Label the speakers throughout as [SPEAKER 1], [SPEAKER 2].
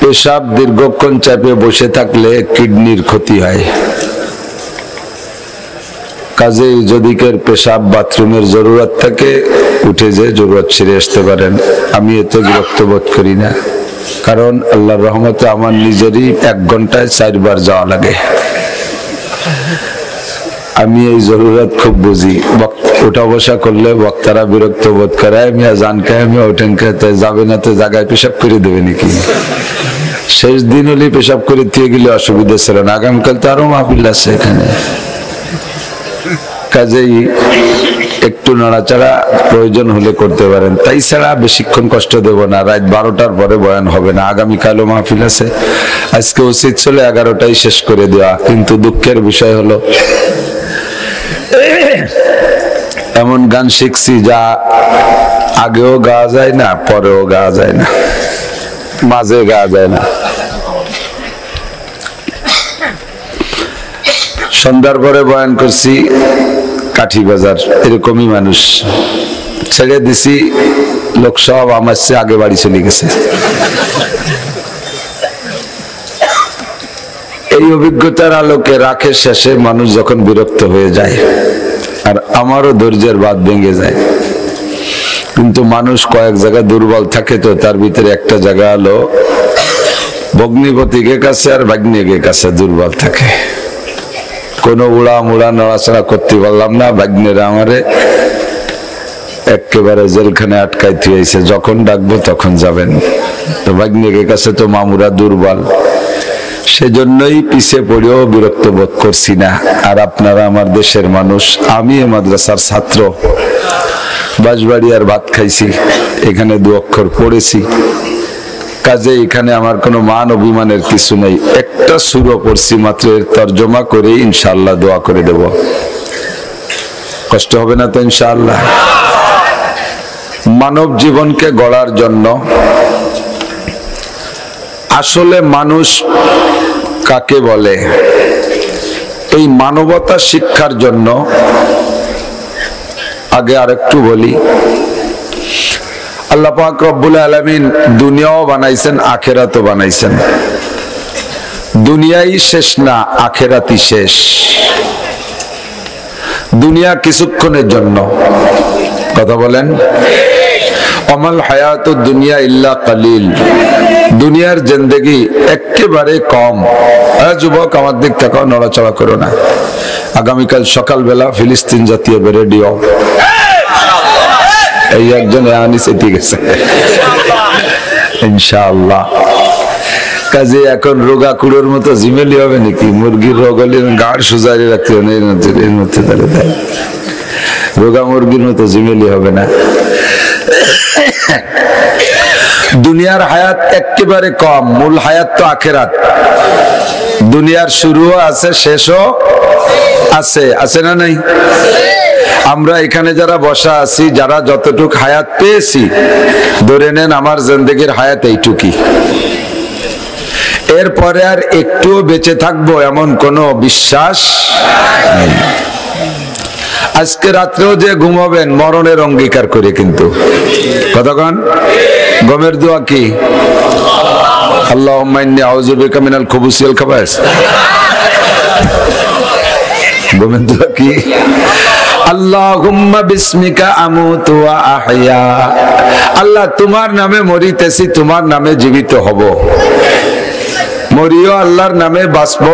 [SPEAKER 1] পেশাব দীর্ঘক্ষণ চাপে বসে থাকলে কিডনির ক্ষতি হয়। কাজেই যদি কেউ পেশাব বাথরুমের জরুরত থাকে উঠে যে জরুরত ছেড়ে আসতে পারেন। আমি এতে বিরক্ত বোধ করি না, কারণ আল্লাহর রহমতে আমার নিজেরই 1 ঘন্টায় 4 বার যাওয়া লাগে। আমি এই জরুরত খুব বুঝি। উঠা বসা করলে বক্তারা বিরক্ত বোধ করে, আমি জান কে আমি ওঠেন খেতে যাবে না তো জায়গায় পেশাব করে দেবে নাকি? শেষ দিন হলে পেশাব করে দিয়ে গেলে অসুবিধা ছিল না, আগামীকাল তো আরো মাহফিল আছে এখানে। কাজেই একটু নাড়াচাড়া প্রয়োজন হলে করতে পারেন, তাই ছাড়া বেশিক্ষণ কষ্ট দেব না। রাত 12টার পরে বয়ান হবে না, আগামীকালও মাহফিল আছে। আজকে উচিত ছিল 11টায় শেষ করে দেওয়া, কিন্তু দুঃখের বিষয় হলো এমন গান শিখছি যা আগেও গাওয়া যায় না, পরেও গাওয়া যায় না, মাঝে গাওয়া যায় না। সন্ধ্যার পরে বয়ান করছি কাঠি বাজার, এরকমই মানুষ ছেড়ে দিছি, লোক সব আমার চেয়ে আগে বাড়ি চলে গেছে। এই অভিজ্ঞতার আলোকে রাখের শেষে মানুষ যখন বিরক্ত হয়ে যায়, আর আমারও ধৈর্যের বাঁধ ভেঙে যায়। কিন্তু মানুষ কয়েক জায়গায় দুর্বল থাকে, তো তার ভিতরে একটা জায়গা হলো ভগ্নিপতিকে কাছে আর ভাগ্নিকে কাছে দুর্বল থাকে। কোনো উড়া মুড়া নড়াচড়া করতে পারলাম না, ভাগ্নেরা আমারে একেবারে জেলখানে আটকাই দিয়েছে, যখন ডাকবো তখন যাবেন। তো ভাগ্নিকে কাছে তো মামুরা দুর্বল, সেজন্যই পিছে পড়েও বিরক্ত বোধ করছি না। আর আপনারা আমার দেশের মানুষ, আমি এ মাদ্রাসার ছাত্র, বাঁশবাড়িয়ার ভাত খাইছি, এখানে 2 অক্ষর পড়েছি। কাজে এখানে আমার কোনো মান অভিমানের কিছু নেই। একটা সূরা পড়ছি মাত্র, এর তরজমা করে ইনশাআল্লাহ দোয়া করে দেব। কষ্ট হবে না তো ইনশাআল্লাহ? মানব জীবনকে গড়ার জন্য আসলে মানুষ কাকে বলে, এই মানবতা শিক্ষার জন্য আগে আরেকটু বলি। আল্লাহ পাক রব্বুল আলামিন দুনিয়াও বানাইছেন, আখিরাতও বানাইছেন। দুনিয়াই শেষ না, আখিরাতই শেষ। দুনিয়া কিছুক্ষণের জন্য, কথা বলেন, অমাল হায়াতুদ দুনিয়া ইল্লা কালিল। দুনিয়ার জিন্দেগি একেবারে কম। যুবক আমার দিক থেকে নড়াচড়া করো না। আগামীকাল সকালবেলা ফিলিস্তিন জাতীয় রেডিও, এই একজন ঠিক আছে ইনশাআল্লাহ। কাজে এখন রোগা কুড়োর মতো জিমেলি হবে নাকি? মুরগির রোগ হলে গাড় সুজারি রাখতে হবে, এর মধ্যে দাঁড়িয়ে রোগা মুরগির মতো জিমেলি হবে না। দুনিয়ার হায়াত একেবারে কম, মূল হায়াত তো আখিরাত। দুনিয়ার শুরুও আছে, শেষও আছে, আছে না নাই? আমরা এখানে যারা বসা আছি, যারা যতটুক হায়াত পেয়েছি, ধরে নেন আমার জিন্দেগির হায়াত এইটুকুই। এরপরে আর একটুও বেঁচে থাকবো এমন কোনো বিশ্বাস নেই। আজকে রাত্রেও যে ঘুমাবেন মরণের অঙ্গীকার করে, কিন্তু কতক্ষণ গমের দোয়া কি? আল্লাহুম্মা ইন্নী আউযু বিকা মিনাল খুবুসি ওয়াল খাবায়েস। গমের দোয়া কি? আল্লাহুম্মা বিসমিকা আমুতু ওয়া আহইয়া। আল্লাহ, তোমার নামে মরিতেছি, তোমার নামে জীবিত হব। মরিও আল্লাহর নামে, বাঁচবো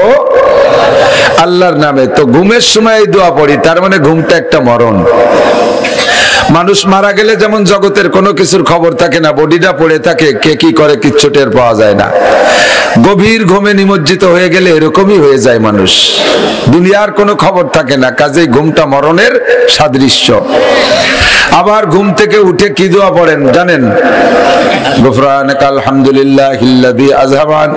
[SPEAKER 1] আল্লাহর নামে। তো ঘুমের সময় এই দোয়া পড়ি, তার মানে ঘুমটা একটা মরণ। মানুষ মারা গেলে যেমন জগতের কোনো কিছুর খবর থাকে না, বডিটা পড়ে থাকে, কে কি করে কিচ্ছু টের পাওয়া যায় না। গভীর ঘুমে নিমজ্জিত হয়ে গেলে এরকমই হয়ে যায় মানুষ, দুনিয়ার কোনো খবর থাকে না। কাজেই ঘুমটা মরণের সাদৃশ্য। আবার ঘুম থেকে উঠে কি দোয়া পড়েন জানেন? গুফরানাকা আলহামদুলিল্লাহিল্লাযী আযহাবান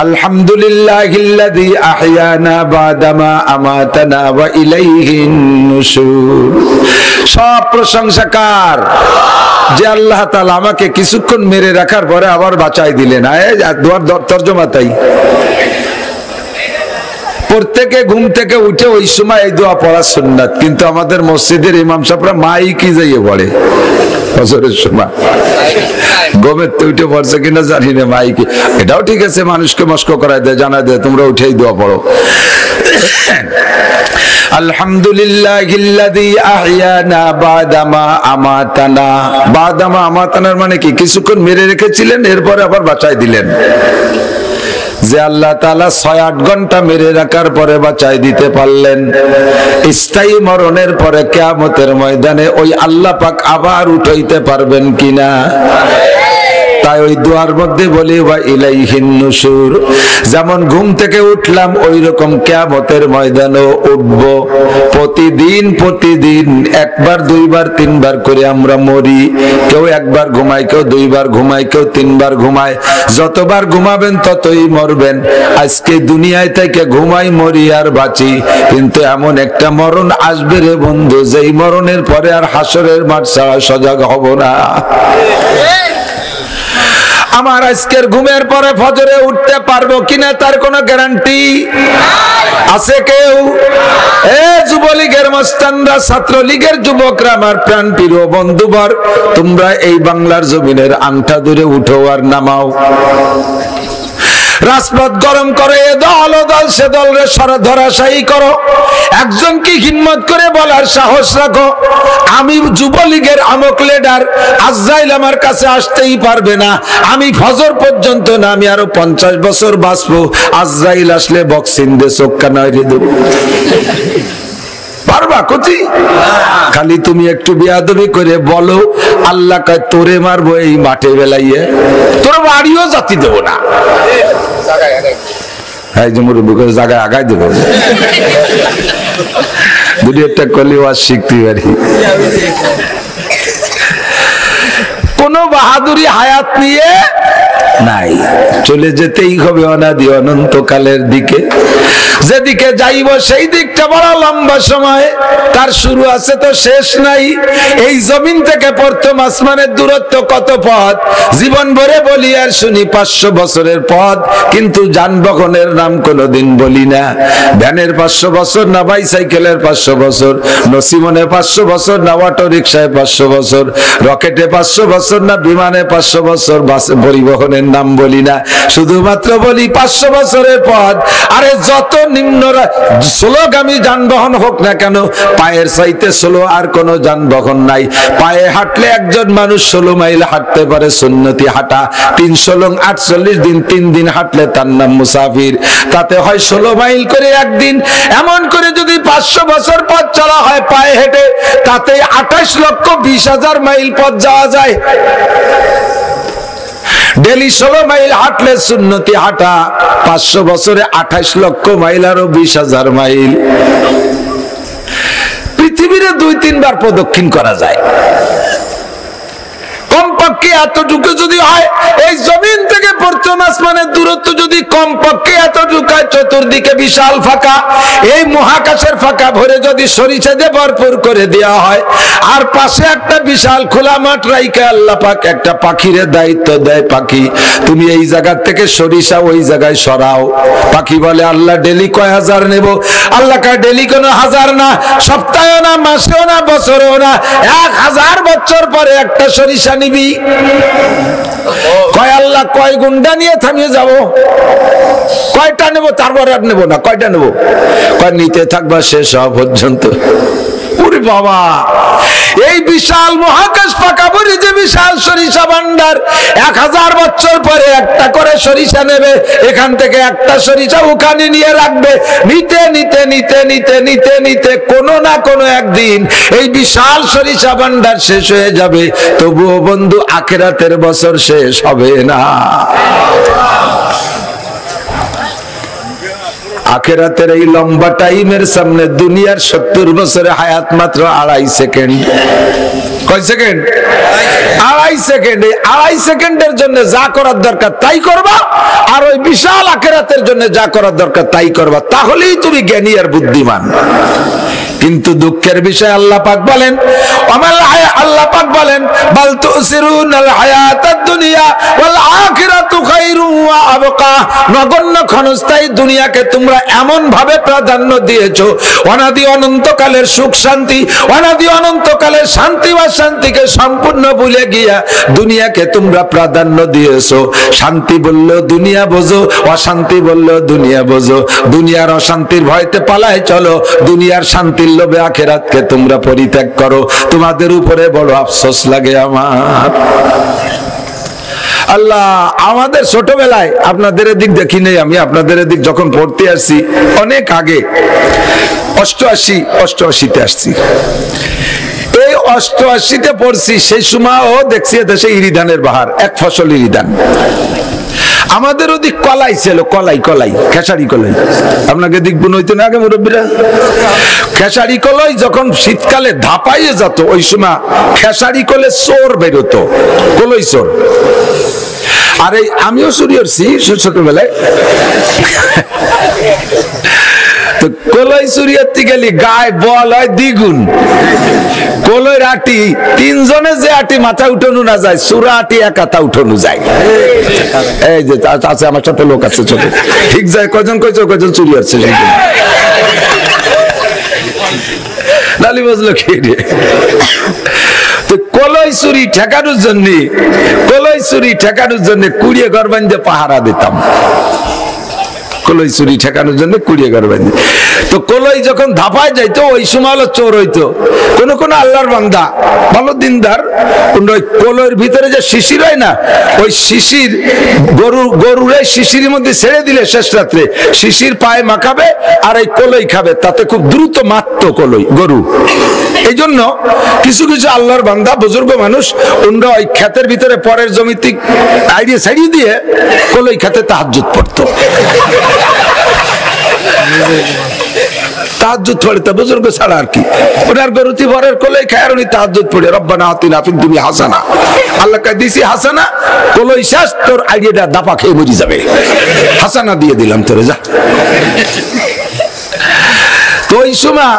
[SPEAKER 1] আলহামদুলিল্লাহিল্লাযী আহইয়ানা বাদামা আমাতানা ওয়া ইলাইহিন নুশুর। সব প্রশংসা কার? যে আল্লাহ তাআলা আমাকে কিছুক্ষণ মেরে রাখার পরে আবার বাঁচাই দিলেন। দোয়ার তরজমা তাই। প্রত্যেকে ঘুম থেকে উঠে ওই সময় এই দোয়া পড়া সুন্নাত, কিন্তু আমাদের মসজিদের ইমাম সাহেবরা মাইকি যাইয়ে পড়ে ফজরের সময়। গমের তো উঠে পড়ছে কিনা জানি না মাইকে, এটাও ঠিক আছে, মানুষকে মস্ক করায় দেয়, জানা দেয়, তোমরা উঠেই দোয়া পড়ো। আলহামদুলিল্লাহিল্লাযী আহইয়ানা বাদামা আমাতানা। বাদামা আমাতানার মানে কি? কিছুক্ষণ মেরে রেখেছিলেন, এরপরে আবার বাঁচাই দিলেন। যে আল্লাহ তাআলা ৬-৮ ঘন্টা মেরে রাখার পরে বাঁচাই দিতে পারলেন, স্থায়ী মরণের পরে কিয়ামতের ময়দানে ওই আল্লাহ পাক আবার উঠাইতে পারবেন কিনা? তাই ওই দোয়ার মধ্যে বলি ওয়া ইলাইহিন নুশুর, যেমন ঘুম থেকে উঠলাম ওই রকম কিয়ামতের ময়দানেও উঠব। প্রতিদিন একবার, দুইবার, তিনবার করে আমরা মরি। কেউ একবার ঘুমায়, কেউ দুইবার ঘুমায়, কেউ তিনবার ঘুমায়। যতবার ঘুমাবেন ততই মরবেন। আজকে দুনিয়ায় থেকে ঘুমাই, মরি আর বাঁচি, কিন্তু এমন একটা মরণ আসবে রে বন্ধু, যেই মরণের পরে আর হাসরের মাঠ ছাড়া সজাগ হব না। আমার আজকের ঘুমের পরে ফজরে উঠতে পারবো কিনা তার কোনো গ্যারান্টি আছে কেউ? যুবলীগের মস্তানরা, ছাত্রলীগের যুবকরা, আমার প্রাণ প্রিয় বন্ধুবর, তোমরা এই বাংলার জমিনের আংটা দূরে উঠো আর নামাও। রাজপথ গরম করে এ দল ও দল সে দল রে ধরাশায়ী করো। একজনকে হিম্মত করে বলার সাহস রাখো, আমি যুবলীগের আমক লিডার, আজরাইল আমার কাছে আসতেই পারবে না। আমি ফজর পর্যন্ত না, আমি আরো 50 বছর বাঁচবো। আজরাইল আসলে বক্সিং দিয়ে চোখকা নাইরে দেবো। পারবা কচি? খালি তুমি একটু বেয়াদবি করে বলো, আল্লাহ কয় তোরে মারবো এই মাঠে বেলাইয়ে, তোর বাড়িও জাতি দেবো না। জায়গায় আগাই দেবো, দুটি একটা করলে আর শিখতে পারি। কোন বাহাদুরি হায়াত নিয়ে নাই, চলে যেতেই হবে অনাদি অনন্তকালের দিকে। যেদিকে যাইব সেই দিকটা বড় লম্বা সময়, তার শুরু আছে তো শেষ নাই। এই জমিন থেকে প্রথম আসমানের দূরত্ব কত পথ? জীবন ভরে বলি আর শুনি 500 বছরের পথ, কিন্তু যানবাহনের নাম কোনোদিন বলি না। ভ্যানের 500 বছর না, বাইসাইকেলের 500 বছর, নসিমনে 500 বছর না, অটো রিক্সায় 500 বছর, রকেটে 500 বছর না, বিমানে 500 বছর, বাসে পরিবহনের নাম বলি না, শুধুমাত্র বলি 500 বছরের পথ। আরে যত নিম্ন স্লোগামী যানবাহন হোক না কেন, পায়ের চাইতে স্লো আর কোন যানবাহন নাই। পায়ে হাঁটলে একজন মানুষ 16 মাইল হাঁটতে পারে, সুন্নতি হাঁটা। 300 লং 48 দিন, 3 দিন হাঁটলে তার নাম মুসাফির। তাতে হয় 16 মাইল করে একদিন। এমন করে যদি 500 বছর পথ চলা হয় পায়ে হেঁটে, তাতে 28,20,000 মাইল পথ যাওয়া যায়। ডেলি 16 মাইল হাঁটলে সুন্নতি হাঁটা, 500 বছরে 28 লক্ষ মাইল, আরো 20,000 মাইল। পৃথিবীরে 2-3 বার প্রদক্ষিণ করা যায়। কমপক্ষে এতটুকু যদি হয়, এই জমিন থেকে প্রথম আসমানের দূরত্ব যদি কমপক্ষে এতটুকু হয়, চতুর্দিকে বিশাল ফাঁকা, এই মহাকাশের ফাঁকা ভরে যদি সরিষা দিয়ে ভরপুর করে দেওয়া হয়, আর পাশে একটা বিশাল খোলা মাঠ রাইখে আল্লাহ পাক একটা পাখির দায়িত্ব দেয়, পাখি তুমি এই জায়গা থেকে সরিষা ওই জায়গায় সরাও। পাখি বলে আল্লাহ ডেলি কয় হাজার নেব? আল্লাহ কয় ডেলি কোনো হাজার না, সপ্তাহেও না, মাসেও না, বছরেও না, 1000 বছর পরে একটা সরিষা নিবি। কয় আল্লাহ কয় গুন্ডা নিয়ে থামিয়ে যাব? কয়টা নেব? তারপর আর নেব না। কয়টা নেব? কয় নিতে থাকবা শেষ হওয়া পর্যন্ত। ওরে বাবা, এই বিশাল মহাকাশ ফাঁকা ভরে যে বিশাল সরিষা ভান্ডার, 1000 বছর পরে একটা করে সরিষা নেবে, এখান থেকে একটা সরিষা ওখানে নিয়ে রাখবে, নিতে নিতে নিতে নিতে নিতে নিতে কোনো না কোনো একদিন এই বিশাল সরিষা ভান্ডার শেষ হয়ে যাবে। তবুও বন্ধু আখিরাতের বছর শেষ হবে না। আখিরাতের এই লম্বা টাইমের সামনে দুনিয়ার 70 বছরের হায়াত মাত্র 2.5 সেকেন্ড। কয় সেকেন্ড? 2.5 সেকেন্ড। এই 2.5 সেকেন্ডের জন্য যা করার দরকার তাই করবা, আর ওই বিশাল আখিরাতের জন্য যা করার দরকার তাই করবা। তাহলেই তুমি জ্ঞানী আর বুদ্ধিমান। কিন্তু দুঃখের বিষয় আল্লাহ পাক বলেন, আল্লাহ পাক বলেন বাল তুসিরুনাল হায়াতাদ দুনিয়া ওয়াল আখিরাতু খায়রুন ওয়া আবকা। নগণ্য ক্ষণস্থায়ী দুনিয়াকে তোমরা এমন ভাবে প্রাধান্য দিয়েছো, অনাদি অনন্তকালের সুখ শান্তি, অনাদি অনন্তকালের শান্তি বা শান্তিকে সম্পূর্ণ ভুলে গিয়া দুনিয়াকে তোমরা প্রাধান্য দিয়েছো। শান্তি বললেও দুনিয়া বোঝো, অশান্তি বললেও দুনিয়া বোঝো। দুনিয়ার অশান্তির ভয়তে পালায় চলো, দুনিয়ার শান্তির লোভে আখিরাতকে তোমরা পরিত্যাগ করো। তোমাদের উপরে বড় আফসোস লাগে আমার। আল্লাহ আমাদের ছোটবেলায় আপনাদের এদিক দেখি নেই, আমি আপনাদের এদিক যখন পড়তে আসছি অনেক আগে 88-তে আসছি, এই 88-তে পড়ছি, সেই সময়ও দেখছি দেশে ইরিধানের বাহার, এক ফসল ইরিধান। আমাদের ওদিক কলাই ছিল, কলাই খেসারি কলাই, আপনাকে দিক বুন হইতো না আগে মুরব্বীরা? খেসারি কলাই যখন শীতকালে ধাপাইয়ে যেত, ওই সময় খেসারি কলে চোর বেরোতো, কলই চোর। আর এই আমিও চুরি করছি ছোটবেলায়। তো কলই চুরিয়াতে গেলি গায়ে বল হয় দ্বিগুণ। কলই আটি তিনজনে যে আটি মাথা উঠানো না যায়, সুরা আটি এক হাতা উঠানো যায়। এই যে আছে আমার সাথে লোক আছে ছোট, ঠিক যায় কজন কইছো কজন চুরি হচ্ছে লালি বুঝলো কি রে। তো কলই চুরি ঠেকানোর জন্য কুড়িয়ে ঘর বান্ধে পাহারা দিতাম। কলই চুরি ঠেকানোর জন্য কুড়িয়ে ঘর বান্ধে। তো কলই যখন ধাপায় যাইতো ওই সময় হলো চোর হইতো। কোন আল্লাহর বান্দা ভালো দিনদার ওই কলইর ভিতরে যে শিশির হয় না, ওই শিশির গরুরে শিশির মধ্যে ছেড়ে দিলে শেষ রাত্রে শিশির পায়ে মাখাবে আর এই কলই খাবে, তাতে খুব দ্রুত মারত কলই গরু। এই জন্য কিছু আল্লাহর বান্দা বুজুর্গ মানুষ ওরা ওই ক্ষেতের ভিতরে পরের জমিতে আইডিয়া ছাড়িয়ে দিয়ে কলই খেতে তাহাজ্জুদ পড়তো। তাহাজ্জুদ পড়ে তা বুজুর্গ ছাড়া আর কি, ওনার গরুতি ভরের কলই খায় আর উনি তাহাজ্জুদ পড়ে রব্বানা আতিনা ফিদ দুনিয়া হাসানা, আল্লাহ কা দিছি হাসানা, কলই শেষ তোর আইডিয়াটা দাপা খেয়ে মরে যাবে, হাসানা দিয়ে দিলাম তোরে যা। তো ওই সময়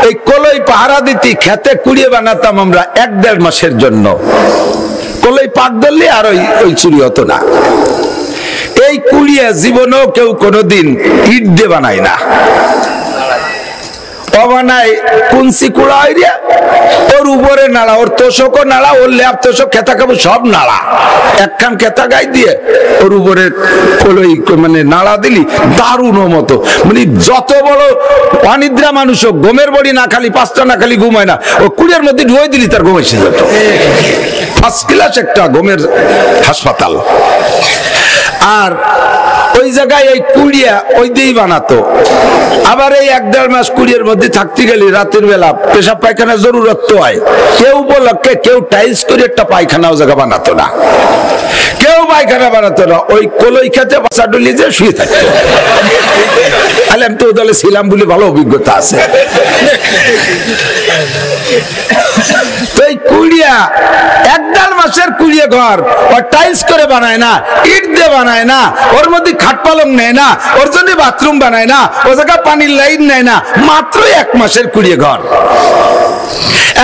[SPEAKER 1] এই কলই পাহারা দিতে খেতে কুড়িয়ে বানাতাম আমরা 1-1.5 মাসের জন্য। কলই পাক ধরলে আর ওই চুরি হতো না। এই কুড়িয়ে জীবনেও কেউ কোনোদিন ইট দিয়ে বানায় না, বানায় কুঞ্চি কুড়া হইয়া ওর উপরে নাড়া, ওর তোষকও নাড়া, ওর ল্যাপ তোষক খেতা খাবো সব নাড়া, একখান খেতা গাই দিয়ে ওর উপরে মানে নাড়া দিলি দারুণ মতো। মানে যত বড় অনিদ্রা মানুষ হোক, ঘুমের বড়ি না খালি 5টা না খালি ঘুমায় না, ও কুড়িয়ার মধ্যে ঢুয়ে দিলি তার ঘুম এসে যেত। ফার্স্ট ক্লাস একটা ঘুমের হাসপাতাল। আর ওই জায়গায় এই কুড়িয়া ওই দিয়েই বানাতো। আবার এই 1-1.5 মাস কুড়িয়ার মধ্যে থাকতে গেলে রাতের বেলা পেশাব পায়খানা জরুরত তো হয়, কেউ উপলক্ষে কেউ টাইলস করে একটা পায়খানা ও জায়গা বানাতো না, কেউ পায়খানা বানাতো না, ওই কলই খেতে বাসা ডলিয়ে যে শুয়ে থাকতো। তাহলে আমি তো ও দলে ছিলাম বলে ভালো অভিজ্ঞতা আছে। তো এই কুড়িয়া 1-1.5 মাসের কুড়িয়ে ঘর ও টাইলস করে বানায় না, ইট দিয়ে বানায় না, ওর মধ্যে খাট পালং নেয় না, ওর জন্য বাথরুম বানায় না, ও জায়গা পানির লাইন নেয় না, মাত্র 1 মাসের কুড়িয়ে ঘর।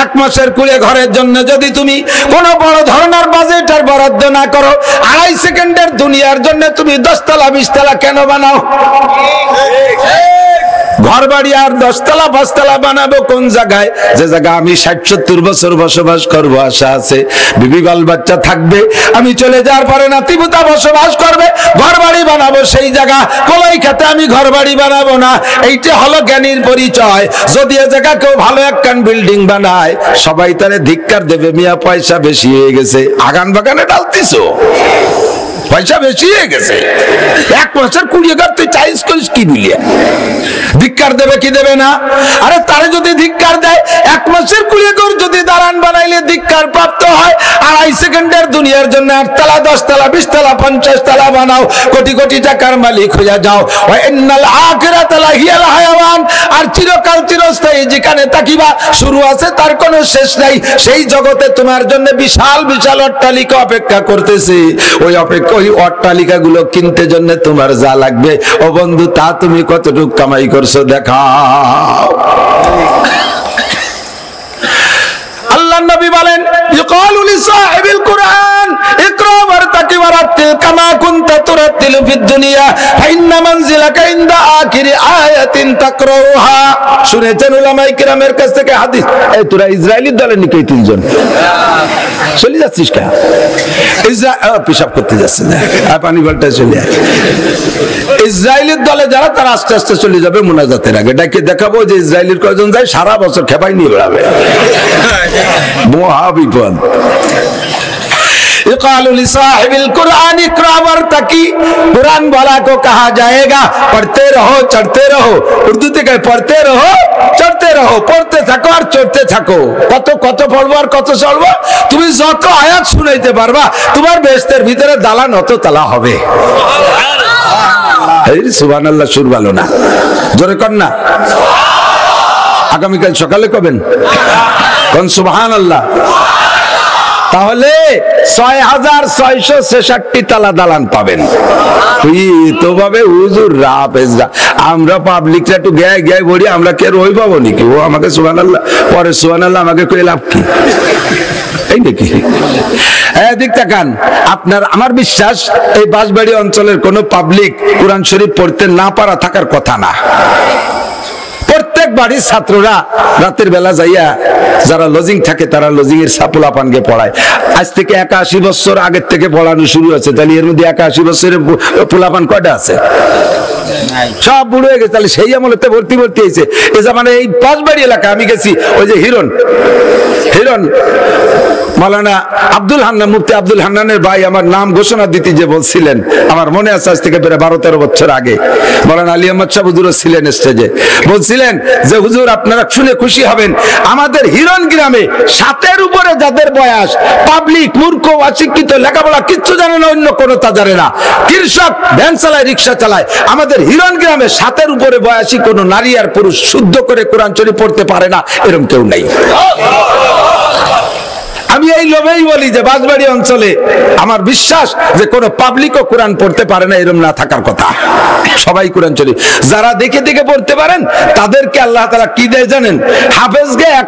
[SPEAKER 1] 1 মাসের কুড়িয়ে ঘরের জন্য যদি তুমি কোনো বড় ধরনের বাজেট আর বরাদ্দ না করো, 2.5 সেকেন্ডের দুনিয়ার জন্য তুমি 10 তলা 20 তলা কেন বানাও? ঘর বাড়ি আর 10 তলা 5 তলা বানাবো কোন জায়গায়? যে জায়গা আমি 60-70 বছর বসবাস করবো, আশা আছে বিবি বাল বাচ্চা থাকবে, আমি চলে যাওয়ার পরে নাতিপুতা বসবাস করবে, ঘর বাড়ি বানাবো সেই জায়গা। কলই খেতে আমি ঘর বাড়ি বানাবো না, এইটা হলো জ্ঞানীর পরিচয়। যদি এ জায়গা কেউ ভালো একখান বিল্ডিং বানায়, সবাই তারে ধিক্কার দেবে, মিয়া পয়সা বেশি হয়ে গেছে, আগান বাগানে ডালতিছো, পয়সা বেশি হয়ে গেছে। 1 মাসের কুড়িয়ে ঘর তুই চাইজ করিস কি বুঝলিয়ে? ধিক্কার দেবে কি দেবে না? আরে তারে যদি ধিক্কার দেয়, 1 মাসের কুড়িয়ে ঘর যদি দালান বানাইলে ধিক্কার প্রাপ্ত হয়, 2.5 সেকেন্ডের দুনিয়ার জন্য 8 তলা 10 তলা 20 তলা 50 তলা বানাও, কোটি কোটি টাকার মালিক হয়ে যাও। ইন্নাল আখিরাতা লাহিয়াল হায়াওয়ান, আর চিরকাল চিরস্থায়ী যেখানে তাকিবা শুরু আছে তার কোনো শেষ নাই, সেই জগতে তোমার জন্য বিশাল বিশাল অট্টালিকা অপেক্ষা করতেছে। ওই অট্টালিকা গুলো কিনতে জন্য তোমার যা লাগবে, ও বন্ধু তা তুমি কতটুকু কামাই করছো দেখাও। আল্লাহর নবী বলেন ইকালু লিসাহিবিল কুরআন ইকরা ওয়ারতাকি ওয়ারাতিল কামা কুনতা তুরাতিলু ফিদ দুনিয়া ফাইন্না মানজিলাকা ইনদা আখিরি আয়াতিন তাকরাউহা। শুনেছেন উলামায়ে কিরামের কাছ থেকে হাদিস। এই তোরা ইসরায়েলি দলের নিকই তিনজন চলে যাচ্ছিস কা? পেশাব করতে যাচ্ছে না, পানি বালটা চলে যায়। ইসরায়েলের দলে যারা তারা আস্তে আস্তে চলে যাবে মুনাজাতের আগে, ডাকে দেখাবো যে ইসরায়েলের কয়জন যায়, সারা বছর খেপাই নিয়ে বেড়াবে, মহা বিপদ। कुरान वाला को कहा जाएगा पढ़ते रहो चढ़ते रहो, उर्दू ते कहे पढ़ते रहो चढ़ते रहो, पढ़ते থাকো আর চড়তে থাকো। কত কত পড়বো আর কত চড়বো? তুমি যত আয়াত শুনাইতে পারবা তোমার বেহেশতের ভিতরে দালান অত তালা হবে। সুবহানাল্লাহ, সুর ভালো না, জোরে কর না। আগামীকাল সকালে কবেন কোন সুবহানাল্লাহ। তাহলে ৬৬৬৬ তালা দালান পাবেন। তো ভাবে হুজুর রাফেজরা আমরা পাবলিকরা একটু গায়ে গায়ে বলি, আমরা কে রই পাবো নাকি? ও আমাকে সুবহানাল্লাহ পরে সুবহানাল্লাহ আমাকে কই লাভ কি? এই নাকি? দিক তাকান। আপনার আমার বিশ্বাস এই বাঁশবাড়ি অঞ্চলের কোন পাবলিক কোরআন শরীফ পড়তে না পারা থাকার কথা না। প্রত্যেক বাড়ির ছাত্ররা রাতের বেলা যাইয়া যারা লজিং থাকে তারা লজিং এর পোলাপানকে পড়ায়। আজ থেকে ৮১ বছর আগের থেকে পড়ানো শুরু হয়েছে, তাহলে এর মধ্যে ৮১ বছরের পোলাপান কয়টা আছে? সব বুড়ো হয়ে গেছে। তাহলে সেই আমলেতে ভর্তি ভর্তি হয়েছে। এ মানে এই পাঁচবাড়ি এলাকা আমি গেছি, ওই যে হিরণ মাওলানা আব্দুল হান্নান, মুফতি আব্দুল হান্নানের ভাই আমার নাম ঘোষণা দিতে যে বলছিলেন, আমার মনে আছে আজ থেকে প্রায় ১২-১৩ বছর আগে মাওলানা আলী আহমদ শাহ হুজুর ছিলেন স্টেজে, বলছিলেন যে হুজুর আপনারা শুনে খুশি হবেন, আমাদের হিরণ গ্রামে ৭-এর উপরে যাদের বয়স, পাবলিক মূর্খ অশিক্ষিত, লেখাপড়া কিচ্ছু জানে না, অন্য কোনো তা জানে না, কৃষক, ভ্যান চালায়, রিক্সা চালায়, আমাদের হিরণ গ্রামে ৭-এর উপরে বয়সী কোনো নারী আর পুরুষ শুদ্ধ করে কোরআন শরীফ পড়তে পারে না, এরকম কেউ নাই। আমি এই লোভেই বলি যে বাঁশবাড়ি অঞ্চলে আমার বিশ্বাস যে কোন পাবলিকও কোরআন পড়তে পারে না, এরকম না থাকার কথা। সবাই কোরআন শরীফ যারা দেখে দেখে পড়তে পারেন তাদেরকে আল্লাহ তাআলা কি দেয় জানেন? হাফেজকে এক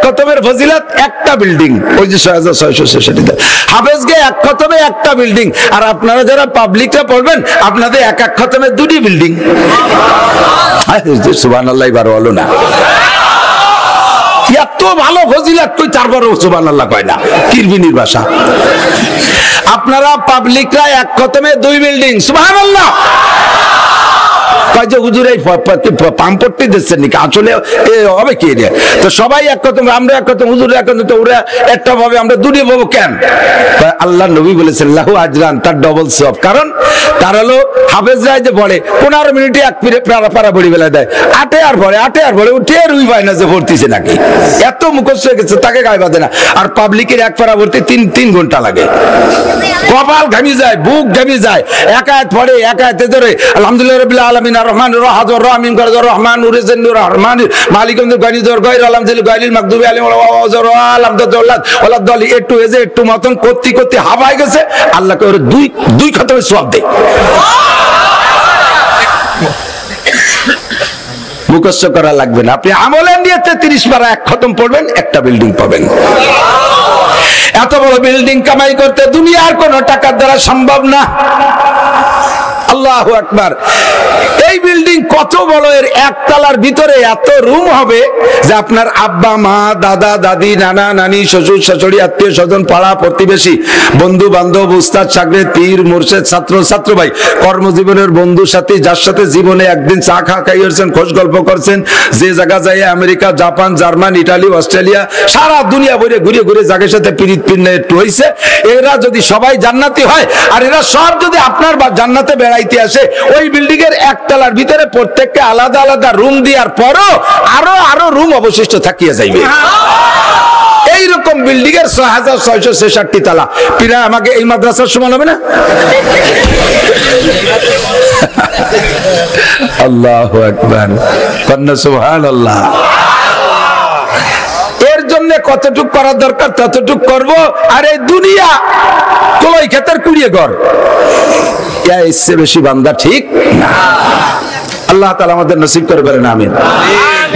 [SPEAKER 1] খতমের ফজিলত একটা বিল্ডিং, ওই যে ৬৬৬৬ হাফেজকে এক খতমে একটা বিল্ডিং, আর আপনারা যারা পাবলিকরা পড়বেন আপনাদের এক খতমে ২টি বিল্ডিং। সুবহানাল্লাহ, এবার হলো না। এত ভালো ফজিলত কই, তারপরও সুবহানাল্লাহ কয় না, কিরবিনির ভাষা। আপনারা পাবলিকরা এক খতমে ২ বিল্ডিং, সুবহানাল্লাহ। কয় যে হুজুর এই পাম্পট্টি দিচ্ছেন নাকি? আসলে হবে কি রে? তো সবাই এক খতম, আমরা এক খতম, হুজুর এক খতম, তো ওরা একটা ভাবে, আমরা ২টি পাবো কেন? আল্লাহ নবী বলেছেন লাহু আজরান, তার ডবল সওয়াব। কারণ তার হলো হাফেজরা যে পড়ে ১৫ মিনিটে এক পারা পড়ি বেলা দেয়, আটে আর পড়ে উঠে রুই পায় না যে ভর্তিছে নাকি, এত মুখস্থ হয়ে গেছে তাকে গায়ে বাঁধে না। আর পাবলিকের এক পারা ভর্তি ৩ ঘন্টা লাগে, কপাল ঘামি যায়, বুক ঘামি যায়। এক আয়াত পড়ে, এক আয়াতে ধরে আলহামদুলিল্লাহ রাব্বিল আলামিন আর রহমান রাহাজুর রহিম গরজুর রহমান উরিজুর রহমান মালিকুল গানিজুর গায়রুল আলহামদুলিল্লাহ গায়রুল মাগদুবি আলাইহিম ওয়া আলহামদুলিল্লাহ ওয়ালাদ একটু এজে একটু মতন করতে হাবায় গেছে, আল্লাহকে ওর দুই খতমের সওয়াব দেয়। মুখস্থ করা লাগবে না, আপনি আমলে নিয়েতে ৩০ পারা এক খতম পড়বেন, একটা বিল্ডিং পাবেন। এত বড় বিল্ডিং কামাই করতে দুনিয়ার কোন টাকার দ্বারা সম্ভব না। আল্লাহু আকবার। এই বিল্ডিং কত বড়, এর একতলার ভিতরে এত রুম হবে যে আপনার আব্বা মা দাদা দাদি নানা নানি শ্বশুর শাশুড়ি আত্মীয় স্বজন পাড়া প্রতিবেশী বন্ধু বান্ধব উস্তাদ শাগরেদ পীর মুর্শিদ ছাত্র ছাত্র ভাই কর্মজীবনের বন্ধু সাথী যার সাথে জীবনে একদিন চা খাইয়েছেন, খোঁজ গল্প করছেন, যে জায়গা যায় America Japan German Italy Australia সারা দুনিয়া বইরে ঘুরে ঘুরে জায়গার সাথে পিরিত পিন্নে একটু হয়েছে, এরা যদি সবাই জান্নাতি হয় আর এরা সব যদি আপনার জান্নাতে বেড়াইতে আসে, ওই বিল্ডিং এর একতলার ভিতরে প্রত্যেককে আলাদা আলাদা রুম দেওয়ার পরও আরো রুম অবশিষ্ট থাকিয়া যাইবে। এইরকম বিল্ডিং এর ৬৬৬৬ তালা, প্রায় আমাকে এই মাদ্রাসার সমান হবে না? আল্লাহু আকবার, কন্যা সুবহানাল্লাহ। এর জন্য কতটুক করা দরকার ততটুক করব। আর এই দুনিয়া কলই ক্ষেতের কুড়িয়ে ঘর, এর চেয়ে বেশি বান্দা ঠিক না। আল্লাহ তাআলা আমাদের নসিব করে বলেন আমিন।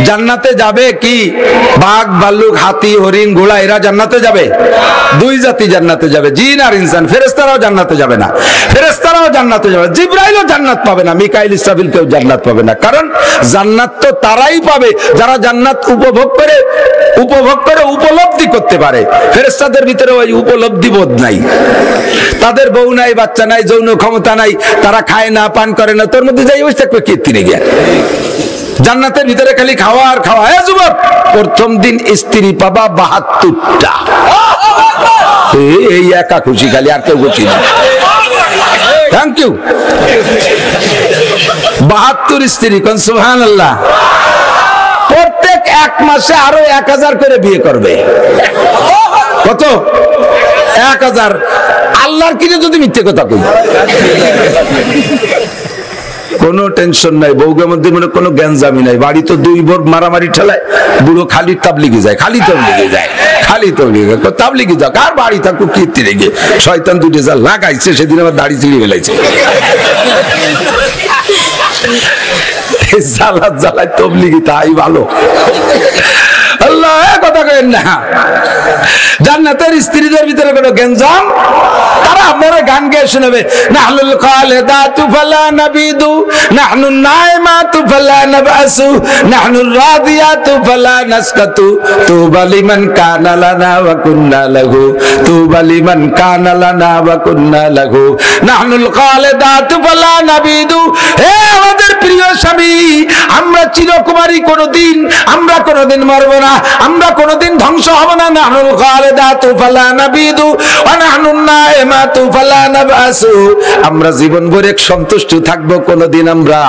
[SPEAKER 1] জান্নাতে যাবে কি বাঘ ভাল্লুক হাতি হরিণ ঘোড়া এরা জান্নাতে যাবে? দুই জাতি জান্নাতে যাবে, জিন আর ইনসান। ফেরেশতারাও জান্নাতে যাবে না, ফেরেশতারাও জান্নাতে যাবে, জিবরাইলও জান্নাত পাবে না, মিকাইল ইসরাফিল কেউ জান্নাত পাবে না। কারণ জান্নাত তো তারাই পাবে যারা জান্নাত উপভোগ করে উপলব্ধি করতে পারে। ফেরেশতাদের ভিতরে ওই উপলব্ধি বোধ নাই, তাদের বউ নাই, বাচ্চা নাই, যৌন ক্ষমতা নাই, তারা খায় না, পান করে না, তোর মধ্যে যাই বসে থাকবে কীর্তিনে গিয়া। জান্নাতের ভিতরে খালি খাওয়া আর খাওয়া। হ্যাঁ যুবক, প্রথম দিন স্ত্রী পাবা ৭২টা, এই একা খুশি, খালি আর কেউ খুশি না। Thank you. ৭২ স্ত্রী, কোন সুবহানাল্লাহ। প্রত্যেক এক মাসে আরো ১০০০ করে বিয়ে করবে। কত? ১০০০। আল্লাহর কিনে যদি মিথ্যে কথা কই, কোনো টেনশন নাই, বউগের মধ্যে মনে কোনো গ্যাঞ্জামি নাই। বাড়ি তো দুই বোর মারামারি ঠেলায়, বুড়ো খালি তাবলিগে যায়, খালি তাবলিগে যায়, খালি তাবলিগে তাবলিগে যাক। আর বাড়ি থাকুক কীর্তি রেগে, শয়তান দুটো যা লাগাইছে সেদিন আমার দাড়ি চিড়িয়ে ফেলাইছে। জ্বালায় জ্বালায় তবলিগি তাই ভালো। আল্লাহ কথা কেন না। জান্নাতের স্ত্রীদের ভিতরে কোনো গেঞ্জাম, তারা আপনারা গান গেয়ে শোনাবে, নাহনুল খালিদাতু ফালা নাবিদু, নাহনুন নাইমাতু ফালা নাবাসু, নাহনুর রাদিয়াতু ফালা নাসকাতু, তুবা লিমান কানা লানা ওয়া কুন্না লাহু, তুবা লিমান কানা লানা ওয়া কুন্না লাহু, নাহনুল খালিদাতু ফালা নাবিদু। হে আমাদের প্রিয় স্বামী, আমরা চিরকুমারী, কোনদিন আমরা কোনদিন মরব না, আমরা কোনদিন ধ্বংস হব না। নাহনুল খালিদাতু ফালা নাবিদু ওয়া নাহনুন নাইমাতু ফালা নাবাসু। আমরা জীবন ভরে সন্তুষ্ট থাকব, কোনদিন আমরা